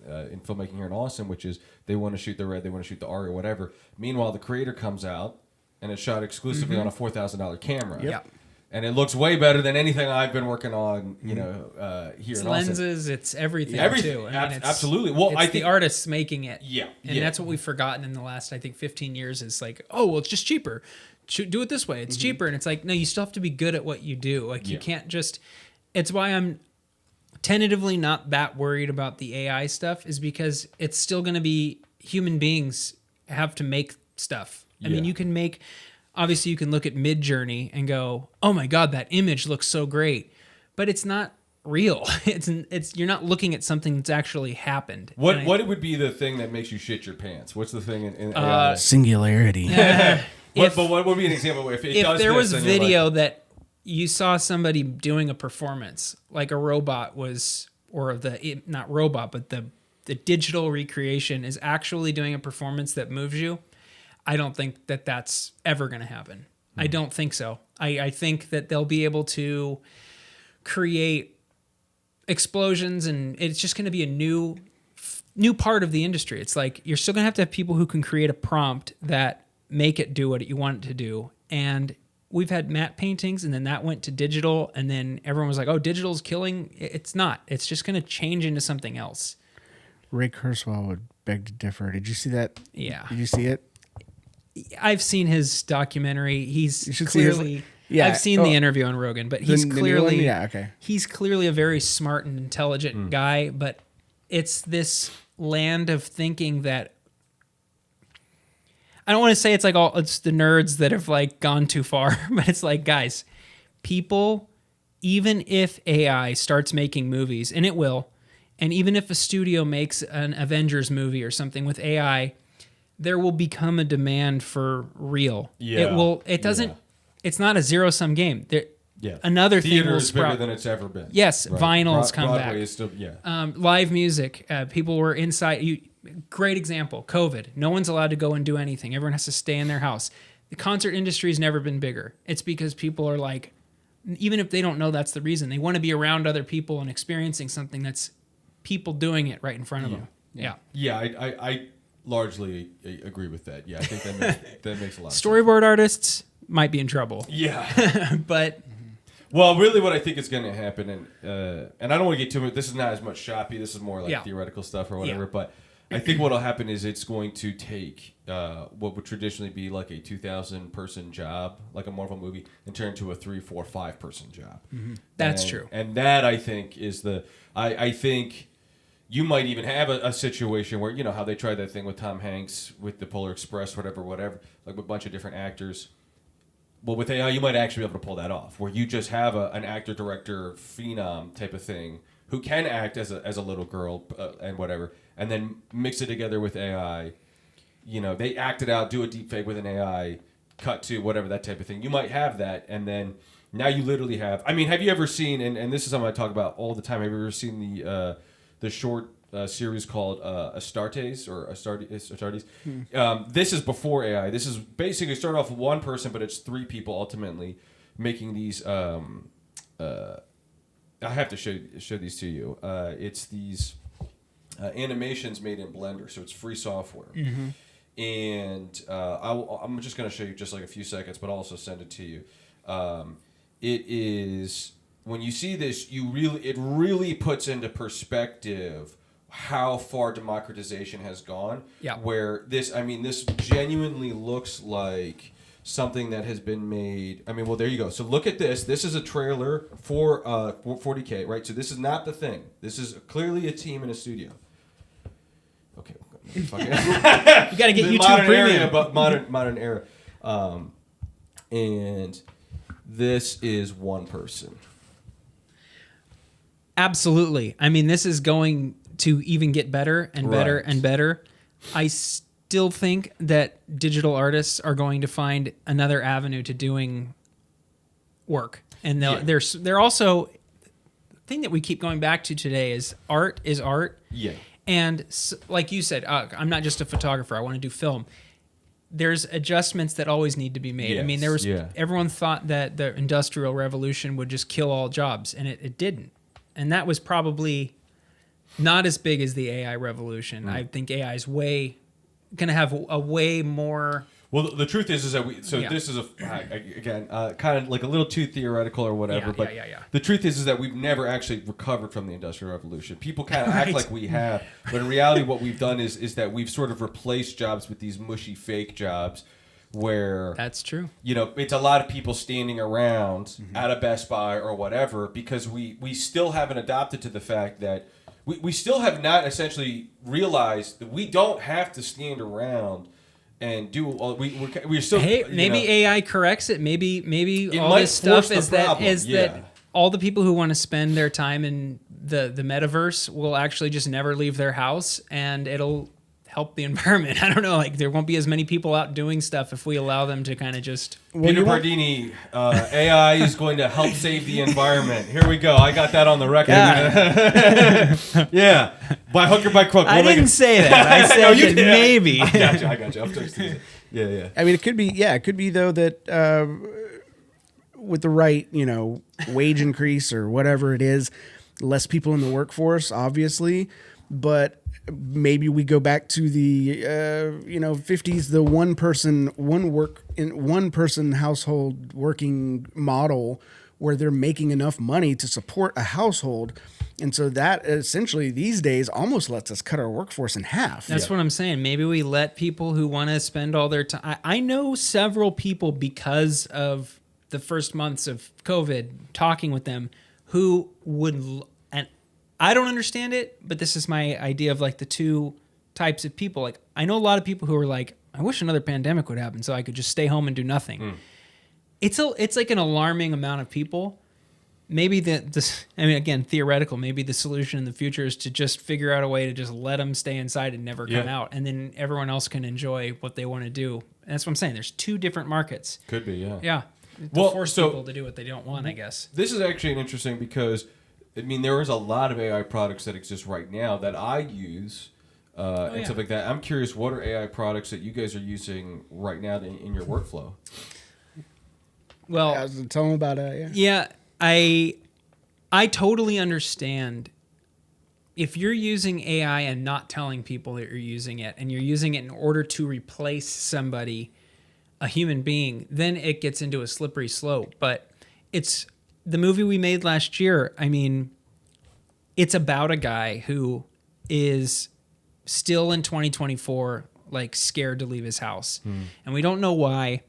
filmmaking here in Austin, which is they want to shoot the Red, they want to shoot the R or whatever. Meanwhile, the Creator comes out and it's shot exclusively on a $4,000 camera. Yep. And it looks way better than anything I've been working on, here It's in Austin. lenses, it's everything too. I mean, absolutely. Well, it's I think the artists making it. Yeah. And that's what we've forgotten in the last, I think, 15 years is like, oh, well, it's just cheaper. Do it this way. It's cheaper. And it's like, no, you still have to be good at what you do. Like you can't just, it's why I'm tentatively not that worried about the AI stuff, is because it's still going to be human beings have to make stuff. I mean, you can make, obviously you can look at Midjourney and go, oh my God, that image looks so great, but it's not real. It's you're not looking at something that's actually happened. What would be the thing that makes you shit your pants? What's the thing in AI? Singularity. But what would be an example if there was video that you saw somebody doing a performance, like a robot was, or not robot, but the digital recreation is actually doing a performance that moves you, I don't think that that's ever going to happen. I don't think so. I think that they'll be able to create explosions, and it's just going to be a new part of the industry. It's like you're still going to have people who can create a prompt that make it do what you want it to do, and we've had matte paintings, and then that went to digital, and then everyone was like, "Oh, digital's killing." It's not. It's just going to change into something else. Ray Kurzweil would beg to differ. Did you see that? Yeah, Did you see it? I've seen his documentary. He's You should see his- clearly. Yeah. I've seen the interview on Rogan, but he's The new one? clearly Yeah, okay. he's clearly a very smart and intelligent guy. But it's this land of thinking that I don't want to say it's like it's the nerds that have like gone too far, but it's like, guys, people, even if AI starts making movies, and it will, and even if a studio makes an Avengers movie or something with AI, there will become a demand for real. Yeah. It will. It doesn't. Yeah. It's not a zero-sum game. There, Yeah. another thing Theater will is bigger sprout. than it's ever been. Yes, Right. vinyl's come Broadway back. is still, yeah. Live music. People were inside. Great example. COVID. No one's allowed to go and do anything. Everyone has to stay in their house. The concert industry has never been bigger. It's because people are like, even if they don't know that's the reason, they want to be around other people and experiencing something that's people doing it right in front of them. Yeah. Yeah, I largely agree with that. Yeah, I think that makes a lot of sense. Storyboard artists might be in trouble, Yeah. but Well, really, what I think is going to happen, and I don't want to get too much. This is not as much shoppy. This is more like Yeah. theoretical stuff or whatever. Yeah. But I think what'll happen is it's going to take what would traditionally be like a 2,000 person job, like a Marvel movie, and turn into a 3, 4, 5 person job. that's And- true. And that I think is I think you might even have a situation where, you know, how they tried that thing with Tom Hanks with the Polar Express, whatever, like with a bunch of different actors. Well, with AI, you might actually be able to pull that off, where you just have an actor, director, phenom type of thing who can act as a little girl and whatever, and then mix it together with AI. You know, they act it out, do a deep fake with an AI, cut to whatever, that type of thing. You might have that, and then now you literally have. I mean, have you ever seen? And this is something I talk about all the time. Have you ever seen the short series called Astartes or Astartes? This is before AI. This is basically start off with one person, but it's 3 people ultimately making these. I have to show these to you. It's these animations made in Blender, so it's free software. And I'm just going to show you just like a few seconds, but I'll also send it to you. It is, when you see this, it really puts into perspective how far democratization has gone. Yeah. Where this genuinely looks like something that has been made. I mean, well, there you go. So look at this. This is a trailer for 40K, right? So this is not the thing. This is clearly a team in a studio. Okay. You got to get YouTube modern Premium. era, but modern era. And this is one person. Absolutely. I mean, this is going to even get better and better Right. and better. I still think that digital artists are going to find another avenue to doing work. And they're also, the thing that we keep going back to today is art. Yeah. And like you said, I'm not just a photographer. I want to do film. There's adjustments that always need to be made. I mean, everyone thought that the Industrial Revolution would just kill all jobs, and it didn't. And that was probably not as big as the AI revolution. I think AI is going to have a way more. Well, the truth is that this is again kind of like a little too theoretical or whatever. But the truth is that we've never actually recovered from the Industrial Revolution. People kind of act like we have, but in reality, what we've done is that we've sort of replaced jobs with these mushy fake jobs, where That's true. you know, it's a lot of people standing around at a Best Buy or whatever, because we still haven't adopted to the fact that we still have not essentially realized that we don't have to stand around and do all we're still. Hey, maybe AI corrects it. Maybe It all might this stuff force the problem, that all the people who want to spend their time in the metaverse will actually just never leave their house, and it'll help the environment. I don't know, like there won't be as many people out doing stuff if we allow them to kind of just. Peter Pardini, AI is going to help save the environment. Here we go. I got that on the record. Yeah. By hook or by crook. I didn't say that. I said you that did. maybe. I got you. I'm just teasing. Yeah. I mean, it could be though that with the right, wage increase or whatever it is, less people in the workforce, obviously, but maybe we go back to the 50s, the one person household working model, where they're making enough money to support a household. And so that essentially these days almost lets us cut our workforce in half. That's what I'm saying. Maybe we let people who want to spend all their time. I know several people, because of the first months of COVID, talking with them, who would, and I don't understand it, but this is my idea of like the two types of people. Like, I know a lot of people who are like, I wish another pandemic would happen so I could just stay home and do nothing. It's like an alarming amount of people. Maybe again, theoretical, maybe the solution in the future is to just figure out a way to just let them stay inside and never come out. And then everyone else can enjoy what they want to do. And that's what I'm saying. There's two different markets. Could be, yeah. Yeah. To force people to do what they don't want, I guess. This is actually interesting because, I mean, there is a lot of AI products that exist right now that I use and stuff like that. I'm curious, what are AI products that you guys are using right now in your workflow? Well, tell them about it. Yeah, I totally understand if you're using AI and not telling people that you're using it, and you're using it in order to replace somebody, a human being, then it gets into a slippery slope. But it's the movie we made last year. I mean, it's about a guy who is still in 2024, like scared to leave his house. And we don't know why.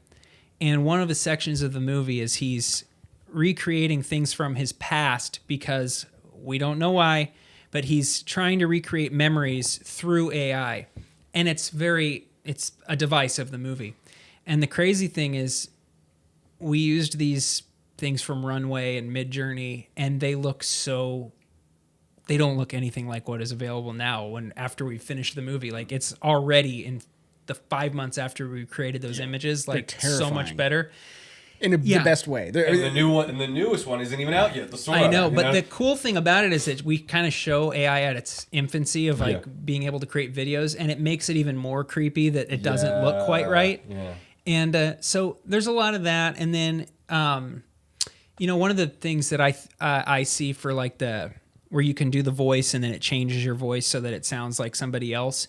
And one of the sections of the movie is he's recreating things from his past because we don't know why, but he's trying to recreate memories through AI. And it's a device of the movie. And the crazy thing is, we used these things from Runway and Midjourney, and they don't look anything like what is available now after we finish the movie. Like, it's already in the 5 months after we created those images, like so much better. In the best way. And the newest one isn't even out yet. I know, but the cool thing about it is that we kind of show AI at its infancy of being able to create videos, and it makes it even more creepy that it doesn't look quite right. Yeah. And so there's a lot of that. And then, one of the things that I see for like where you can do the voice and then it changes your voice so that it sounds like somebody else.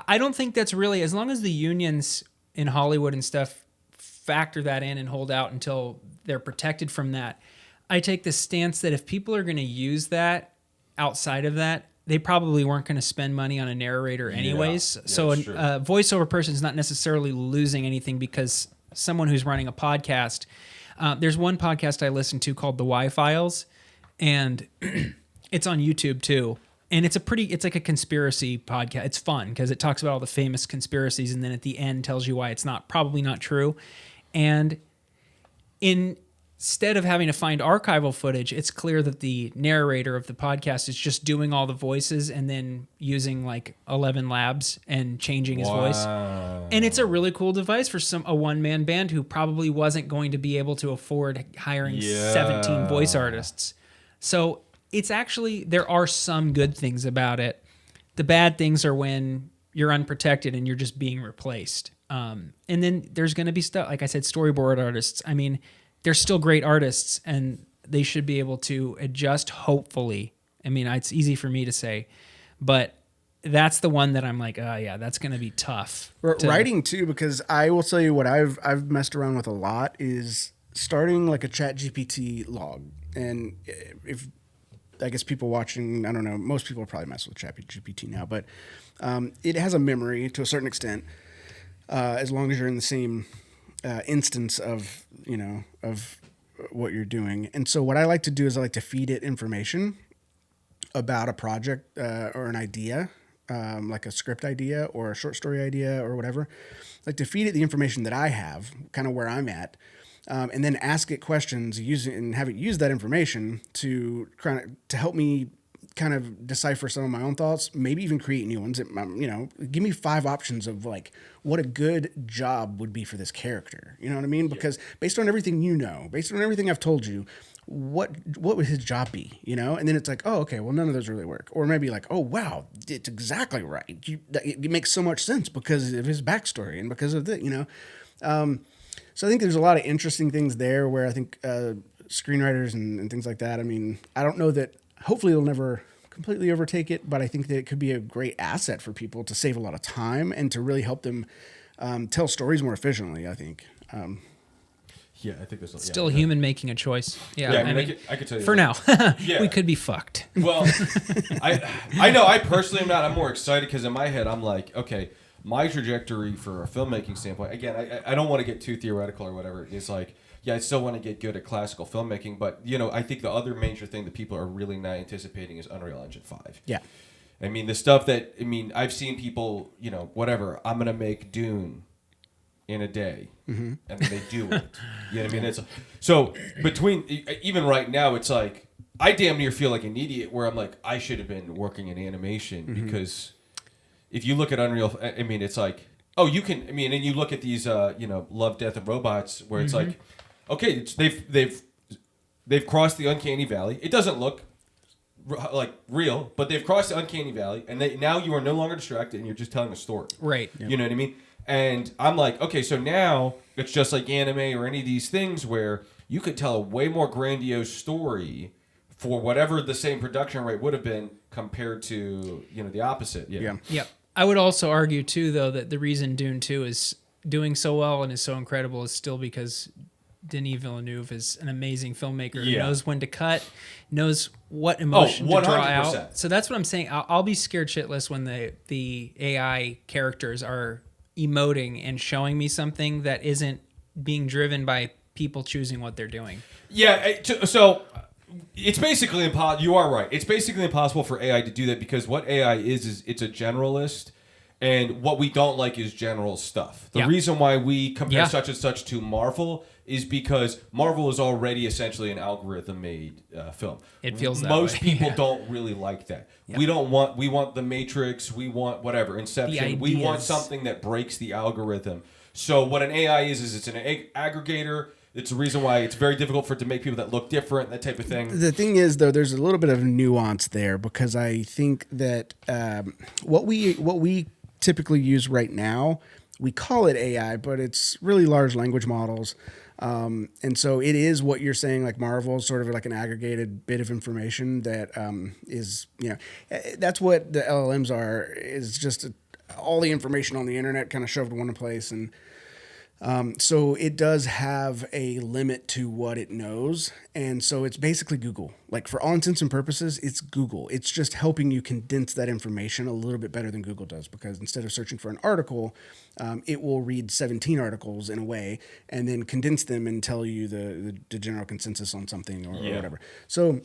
I don't think that's really, as long as the unions in Hollywood and stuff factor that in and hold out until they're protected from that. I take the stance that if people are going to use that outside of that, they probably weren't going to spend money on a narrator anyways. So a voiceover person is not necessarily losing anything because someone who's running a podcast, there's one podcast I listen to called The Y-Files, and it's on YouTube too. And it's like a conspiracy podcast. It's fun because it talks about all the famous conspiracies and then at the end tells you why it's probably not true. And instead of having to find archival footage, it's clear that the narrator of the podcast is just doing all the voices and then using like 11 labs and changing his voice. And it's a really cool device for a one-man band who probably wasn't going to be able to afford hiring 17 voice artists. So it's actually, there are some good things about it. The bad things are when you're unprotected and you're just being replaced. And then there's going to be stuff, like I said, storyboard artists. I mean, they're still great artists and they should be able to adjust, hopefully. I mean, it's easy for me to say, but that's the one that I'm like, oh yeah, that's going to be tough. Writing too, because I will tell you what I've messed around with a lot is starting like a ChatGPT log. And if, I guess people watching, I don't know, most people probably mess with ChatGPT now, but it has a memory to a certain extent, as long as you're in the same instance of what you're doing. And so what I like to do is I like to feed it information about a project or an idea, like a script idea or a short story idea or whatever. I like to feed it the information that I have, kind of where I'm at. And then ask it questions and have it use that information to help me kind of decipher some of my own thoughts, maybe even create new ones. Give me 5 options of like what a good job would be for this character. You know what I mean? Because based on everything based on everything I've told you, what would his job be? And then it's like, oh, okay, well, none of those really work. Or maybe like, oh, wow, it's exactly right. It makes so much sense because of his backstory and because of that, So I think there's a lot of interesting things there where I think screenwriters and things like that, I mean, I don't know that, hopefully it'll never completely overtake it, but I think that it could be a great asset for people to save a lot of time and to really help them tell stories more efficiently, I think. Yeah, I think there's Still a human making a choice. Yeah, I mean, I could tell you for now, Yeah. we could be fucked. Well, I know I personally am not. I'm more excited because in my head I'm like, okay, my trajectory for a filmmaking standpoint. Again, I don't want to get too theoretical or whatever. It's like, yeah, I still want to get good at classical filmmaking, but I think the other major thing that people are really not anticipating is Unreal Engine 5. Yeah. I mean, the stuff that I've seen people, whatever. I'm gonna make Dune in a day, and then they do it. You know what I mean? It's so between even right now, it's like I damn near feel like an idiot where I'm like I should have been working in animation because if you look at Unreal, I mean, it's like you can. I mean, and you look at these, Love, Death, and Robots, where it's like, okay, they've crossed the uncanny valley. It doesn't look like real, but they've crossed the uncanny valley, and now you are no longer distracted, and you're just telling a story. Right. Yep. You know what I mean? And I'm like, okay, so now it's just like anime or any of these things where you could tell a way more grandiose story for whatever the same production rate would have been compared to, the opposite. Yeah. Yep. I would also argue too, though, that the reason Dune 2 is doing so well and is so incredible is still because Denis Villeneuve is an amazing filmmaker who knows when to cut, knows what emotion to draw out. So that's what I'm saying. I'll be scared shitless when the AI characters are emoting and showing me something that isn't being driven by people choosing what they're doing. Yeah, so it's basically impossible. You are right. It's basically impossible for AI to do that because what AI is it's a generalist, and what we don't like is general stuff. The reason why we compare such and such to Marvel is because Marvel is already essentially an algorithm-made film. It feels that most way. people don't really like that. We want the Matrix. We want whatever Inception. We want something that breaks the algorithm. So what an AI is it's an aggregator. It's the reason why it's very difficult for it to make people that look different, that type of thing. The thing is, though, there's a little bit of nuance there because I think that what we typically use right now, we call it AI, but it's really large language models. And so it is what you're saying, like Marvel, sort of like an aggregated bit of information that is, that's what the LLMs are, is just all the information on the internet kind of shoved in one place. And so it does have a limit to what it knows. And so it's basically Google. Like for all intents and purposes, it's Google. It's just helping you condense that information a little bit better than Google does, because instead of searching for an article, it will read 17 articles in a way and then condense them and tell you the general consensus on something or whatever. So,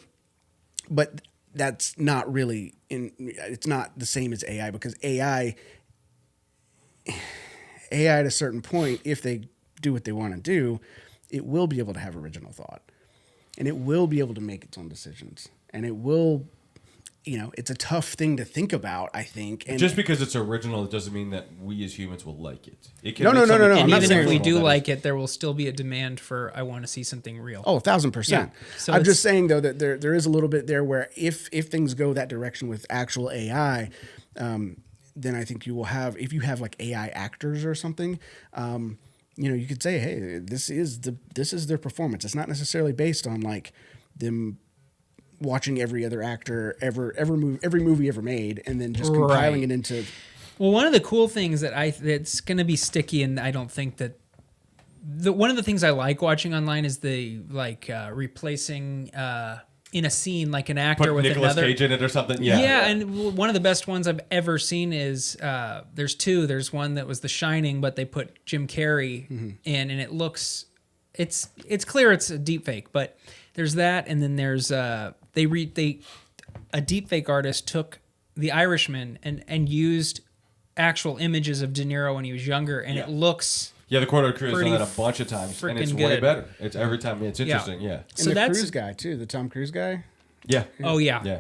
but that's not really it's not the same as AI, because AI at a certain point, if they do what they want to do, it will be able to have original thought, and it will be able to make its own decisions, and it will, it's a tough thing to think about, I think. And just because it's original, it doesn't mean that we as humans will like it. It can No. And I'm even not if we saying do like it, there will still be a demand for, I want to see something real. Oh, 1,000%. Yeah. So I'm just saying, though, that there is a little bit there where if things go that direction with actual AI, then I think you will have, if you have like AI actors or something, you could say, hey, this is their performance. It's not necessarily based on like them watching every other actor every movie ever made and then just compiling it into. Well, one of the cool things that's going to be sticky, and I don't think that one of the things I like watching online is the replacing in a scene like an actor with Nicolas another. Cage in it or something. Yeah, and one of the best ones I've ever seen is there's two. There's one that was The Shining, but they put Jim Carrey in, and it looks it's clear it's a deep fake, but there's that, and then there's a deep fake artist took The Irishman and used actual images of De Niro when he was younger, and it looks. Yeah, the Corridor Crew has done that a bunch of times, and it's way better. It's every time. It's interesting. Yeah. And the Cruise guy too, the Tom Cruise guy. Yeah. Oh yeah. Yeah.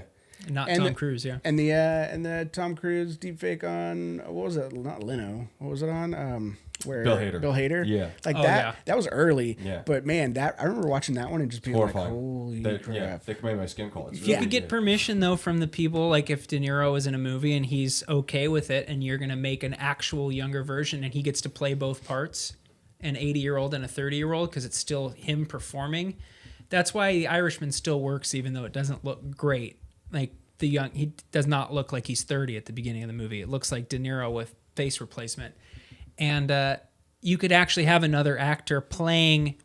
Not Tom Cruise. Yeah. And the Tom Cruise deepfake on, what was it? Not Leno. What was it on? Where Bill Hader. Yeah. Like Oh, that. yeah. That was early. Yeah. But man, I remember watching that one and just being Horrifying. like, holy crap. Yeah, they made my skin crawl. If you could get permission though from the people, like if De Niro is in a movie and he's okay with it, and you're gonna make an actual younger version, and he gets to play both parts, an 80-year-old and a 30-year-old, because it's still him performing. That's why The Irishman still works, even though it doesn't look great. Like he does not look like he's 30 at the beginning of the movie. It looks like De Niro with face replacement. And you could actually have another actor playing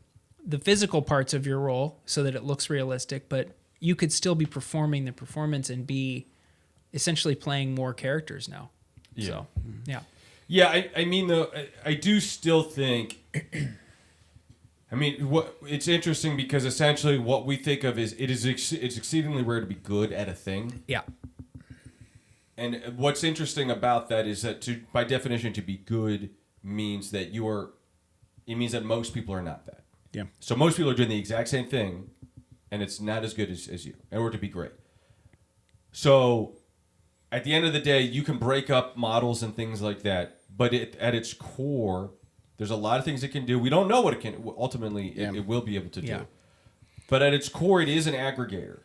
the physical parts of your role so that it looks realistic, but you could still be performing the performance and be essentially playing more characters now. Yeah. So, yeah. Yeah, I mean, though, I do still think... I mean, it's interesting because essentially what we think of is it's exceedingly rare to be good at a thing. Yeah. And what's interesting about that is that by definition, to be good means that it means that most people are not that. Yeah. So most people are doing the exact same thing, and it's not as good as you in order to be great. So at the end of the day, you can break up models and things like that, but at its core, there's a lot of things it can do. We don't know what it can ultimately. It will be able to do. Yeah. But at its core, it is an aggregator.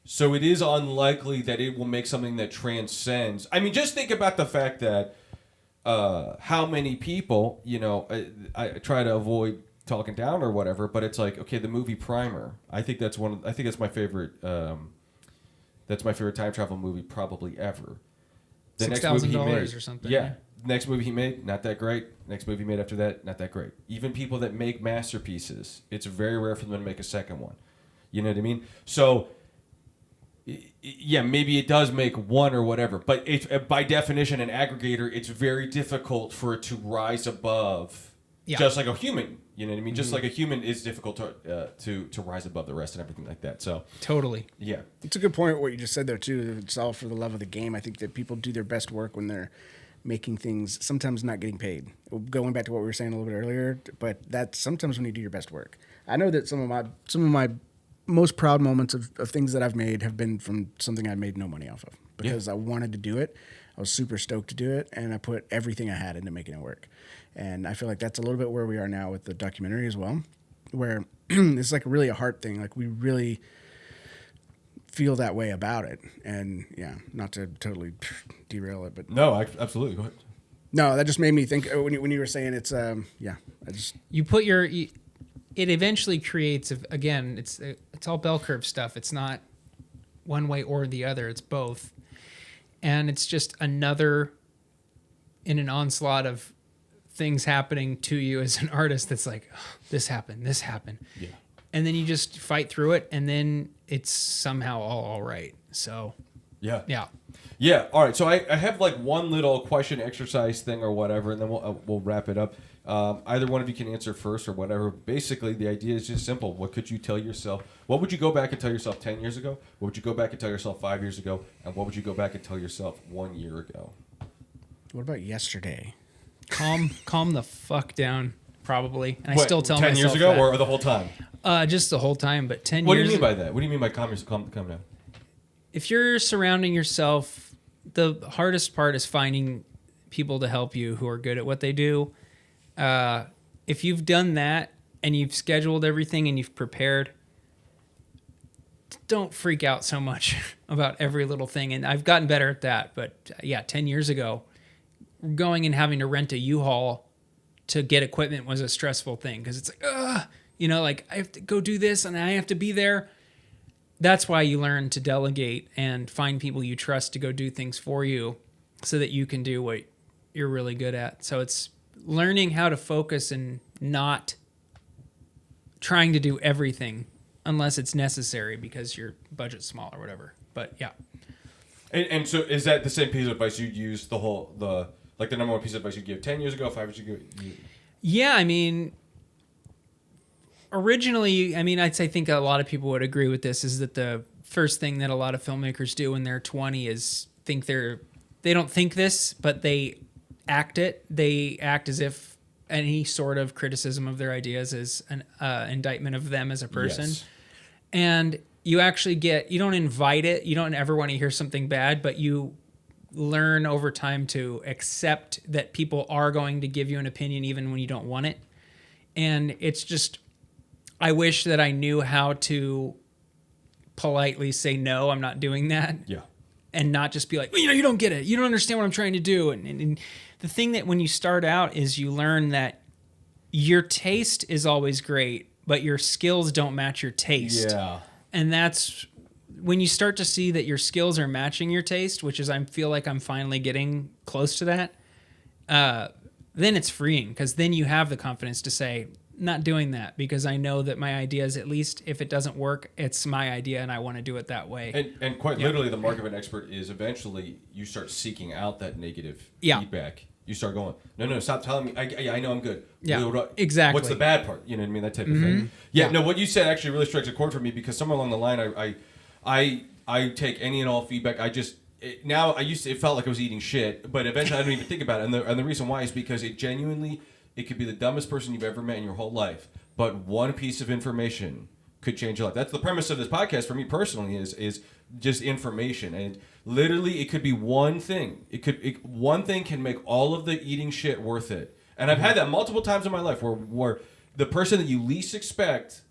So it is unlikely that it will make something that transcends. I mean, just think about the fact that how many people, I try to avoid talking down or whatever, but it's like, okay, the movie Primer. I think that's my favorite. That's my favorite time travel movie probably ever. The next movie he made, or something. yeah. Next movie he made, not that great. Next movie he made after that, not that great. Even people that make masterpieces, it's very rare for them to make a second one. You know what I mean? So, yeah, maybe it does make one or whatever, but it's by definition an aggregator. It's very difficult for it to rise above, just like a human. You know what I mean? Just like a human is difficult to rise above the rest and everything like that. So totally, yeah, It's a good point what you just said there too. It's all for the love of the game. I think that people do their best work when they're making things, sometimes not getting paid. Going back to what we were saying a little bit earlier, but that's sometimes when you do your best work. I know that some of my most proud moments of things that I've made have been from something I made no money off of because I wanted to do it. I was super stoked to do it, and I put everything I had into making it work. And I feel like that's a little bit where we are now with the documentary as well, where it's like really a heart thing. Like we really feel that way about it. And yeah, not to totally derail it, but no, absolutely. Go ahead. no, that just made me think when you were saying it's you put it eventually creates, again, it's all bell curve stuff. It's not one way or the other. It's both. And it's just another in an onslaught of things happening to you as an artist that's like, oh, this happened. Yeah. And then you just fight through it, and then it's somehow all right. So Yeah. yeah. Yeah. All right. So I have like one little question exercise thing or whatever, and then we'll wrap it up. Either one of you can answer first or whatever. Basically, the idea is just simple. What could you tell yourself? What would you go back and tell yourself 10 years ago? What would you go back and tell yourself 5 years ago? And what would you go back and tell yourself 1 year ago? what about yesterday? Calm the fuck down, probably. And I What, still tell 10 myself years ago that. or the whole time? Just the whole time, but 10 What do years. you mean by that? What do you mean by calm down? If you're surrounding yourself, the hardest part is finding people to help you who are good at what they do. If you've done that and you've scheduled everything and you've prepared, don't freak out so much about every little thing. And I've gotten better at that. But yeah, 10 years ago, going and having to rent a U-Haul to get equipment was a stressful thing because it's like, like I have to go do this and I have to be there. That's why you learn to delegate and find people you trust to go do things for you so that you can do what you're really good at. So it's learning how to focus and not trying to do everything unless it's necessary because your budget's small or whatever. But yeah. And so is that the same piece of advice you'd use the number one piece of advice you'd give 10 years ago, 5 years ago? Yeah, I mean, originally, I think a lot of people would agree with this, is that the first thing that a lot of filmmakers do when they're 20 is they don't think this, but they act it. They act as if any sort of criticism of their ideas is an indictment of them as a person. Yes. And you actually you don't invite it. You don't ever want to hear something bad, but you learn over time to accept that people are going to give you an opinion even when you don't want it. And it's just, I wish that I knew how to politely say, no, I'm not doing that. Yeah. And not just be like, well, you don't get it. You don't understand what I'm trying to do. And the thing that when you start out is you learn that your taste is always great, but your skills don't match your taste. Yeah. And that's when you start to see that your skills are matching your taste, which is I feel like I'm finally getting close to that, then it's freeing because then you have the confidence to say, not doing that because I know that my idea is, at least if it doesn't work, it's my idea and I want to do it that way. And quite literally, the mark of an expert is eventually you start seeking out that negative feedback. You start going, no, stop telling me. I know I'm good. Yeah, exactly. What's the bad part? You know what I mean? That type of thing. Yeah, no, what you said actually really strikes a chord for me because somewhere along the line, I take any and all feedback. It felt like I was eating shit, but eventually I don't even think about it. And the reason why is because it could be the dumbest person you've ever met in your whole life, but one piece of information could change your life. That's the premise of this podcast for me personally is just information. And literally it could be one thing. One thing can make all of the eating shit worth it. And I've had that multiple times in my life where the person that you least expect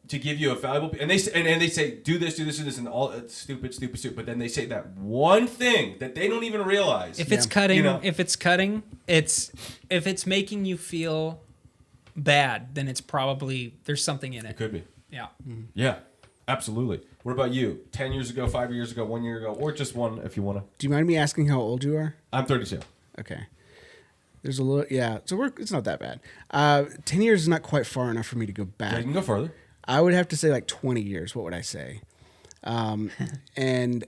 to give you a valuable, and they say do this, and all it's stupid, but then they say that one thing that they don't even realize. If it's cutting, if it's making you feel bad, then it's probably there's something in it. It could be. Yeah. Yeah, absolutely. What about you? 10 years ago, 5 years ago, 1 year ago, or just one if you want to. Do you mind me asking how old you are? I'm 32. Okay. There's a little, yeah. So it's not that bad. 10 years is not quite far enough for me to go back. Yeah, you can go further. I would have to say like 20 years. What would I say? And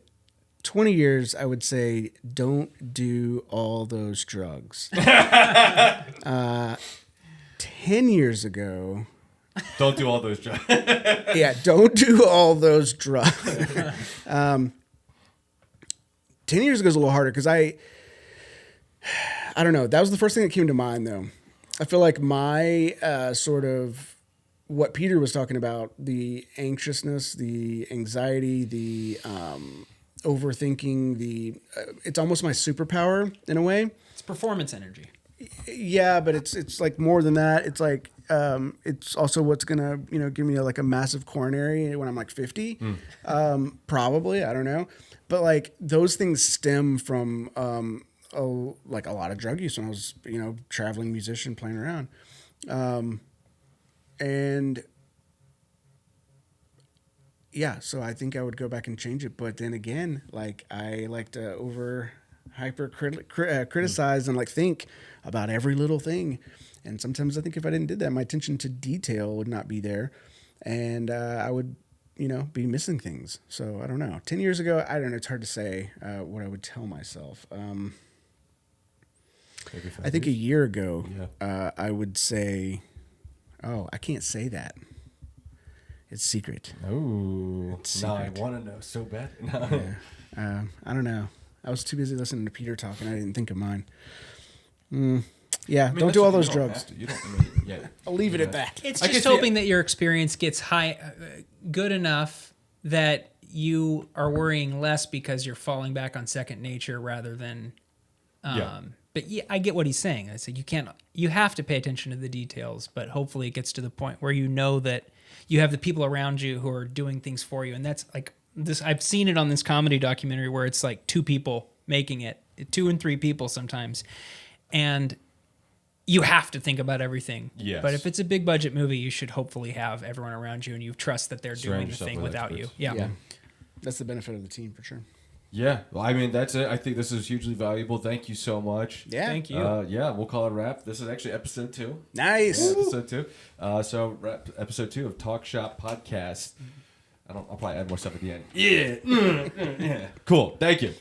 20 years, I would say don't do all those drugs. 10 years ago. Don't do all those drugs. Yeah, don't do all those drugs. 10 years ago is a little harder because I don't know. That was the first thing that came to mind, though. I feel like my sort of what Peter was talking about, the anxiousness, the anxiety, the overthinking, it's almost my superpower in a way. It's performance energy. Yeah, but it's like more than that. It's like it's also what's gonna give me like a massive coronary when I'm like 50, probably. I don't know, but like those things stem from like a lot of drug use when I was traveling musician playing around, and yeah, so I think I would go back and change it. But then again, like I like to criticize and like think about every little thing. And sometimes I think if I didn't do that, my attention to detail would not be there, and I would, be missing things. So I don't know. 10 years ago, I don't know. It's hard to say what I would tell myself. I think a year ago, I would say, "Oh, I can't say that. It's secret." Oh, now I want to know so bad. Yeah. I don't know. I was too busy listening to Peter talk, and I didn't think of mine. Yeah, don't do all those drugs. You don't. I'll leave it at that. It's just hoping that your experience gets good enough that you are worrying less because you're falling back on second nature rather than. But yeah, I get what he's saying. I said you have to pay attention to the details, but hopefully it gets to the point where you know that you have the people around you who are doing things for you, and that's like this. I've seen it on this comedy documentary where it's like 2 people making it, 2 and 3 people sometimes, and you have to think about everything. Yes. But if it's a big budget movie, you should hopefully have everyone around you and you trust that they're doing the thing without you. Yeah. That's the benefit of the team for sure. Yeah, well, I mean, that's it. I think this is hugely valuable. Thank you so much. Yeah. Thank you. Yeah, we'll call it a wrap. This is actually episode 2. Nice. Yeah, episode 2. So episode 2 of Talk Shop Podcast. I'll probably add more stuff at the end. Yeah. Cool. Thank you.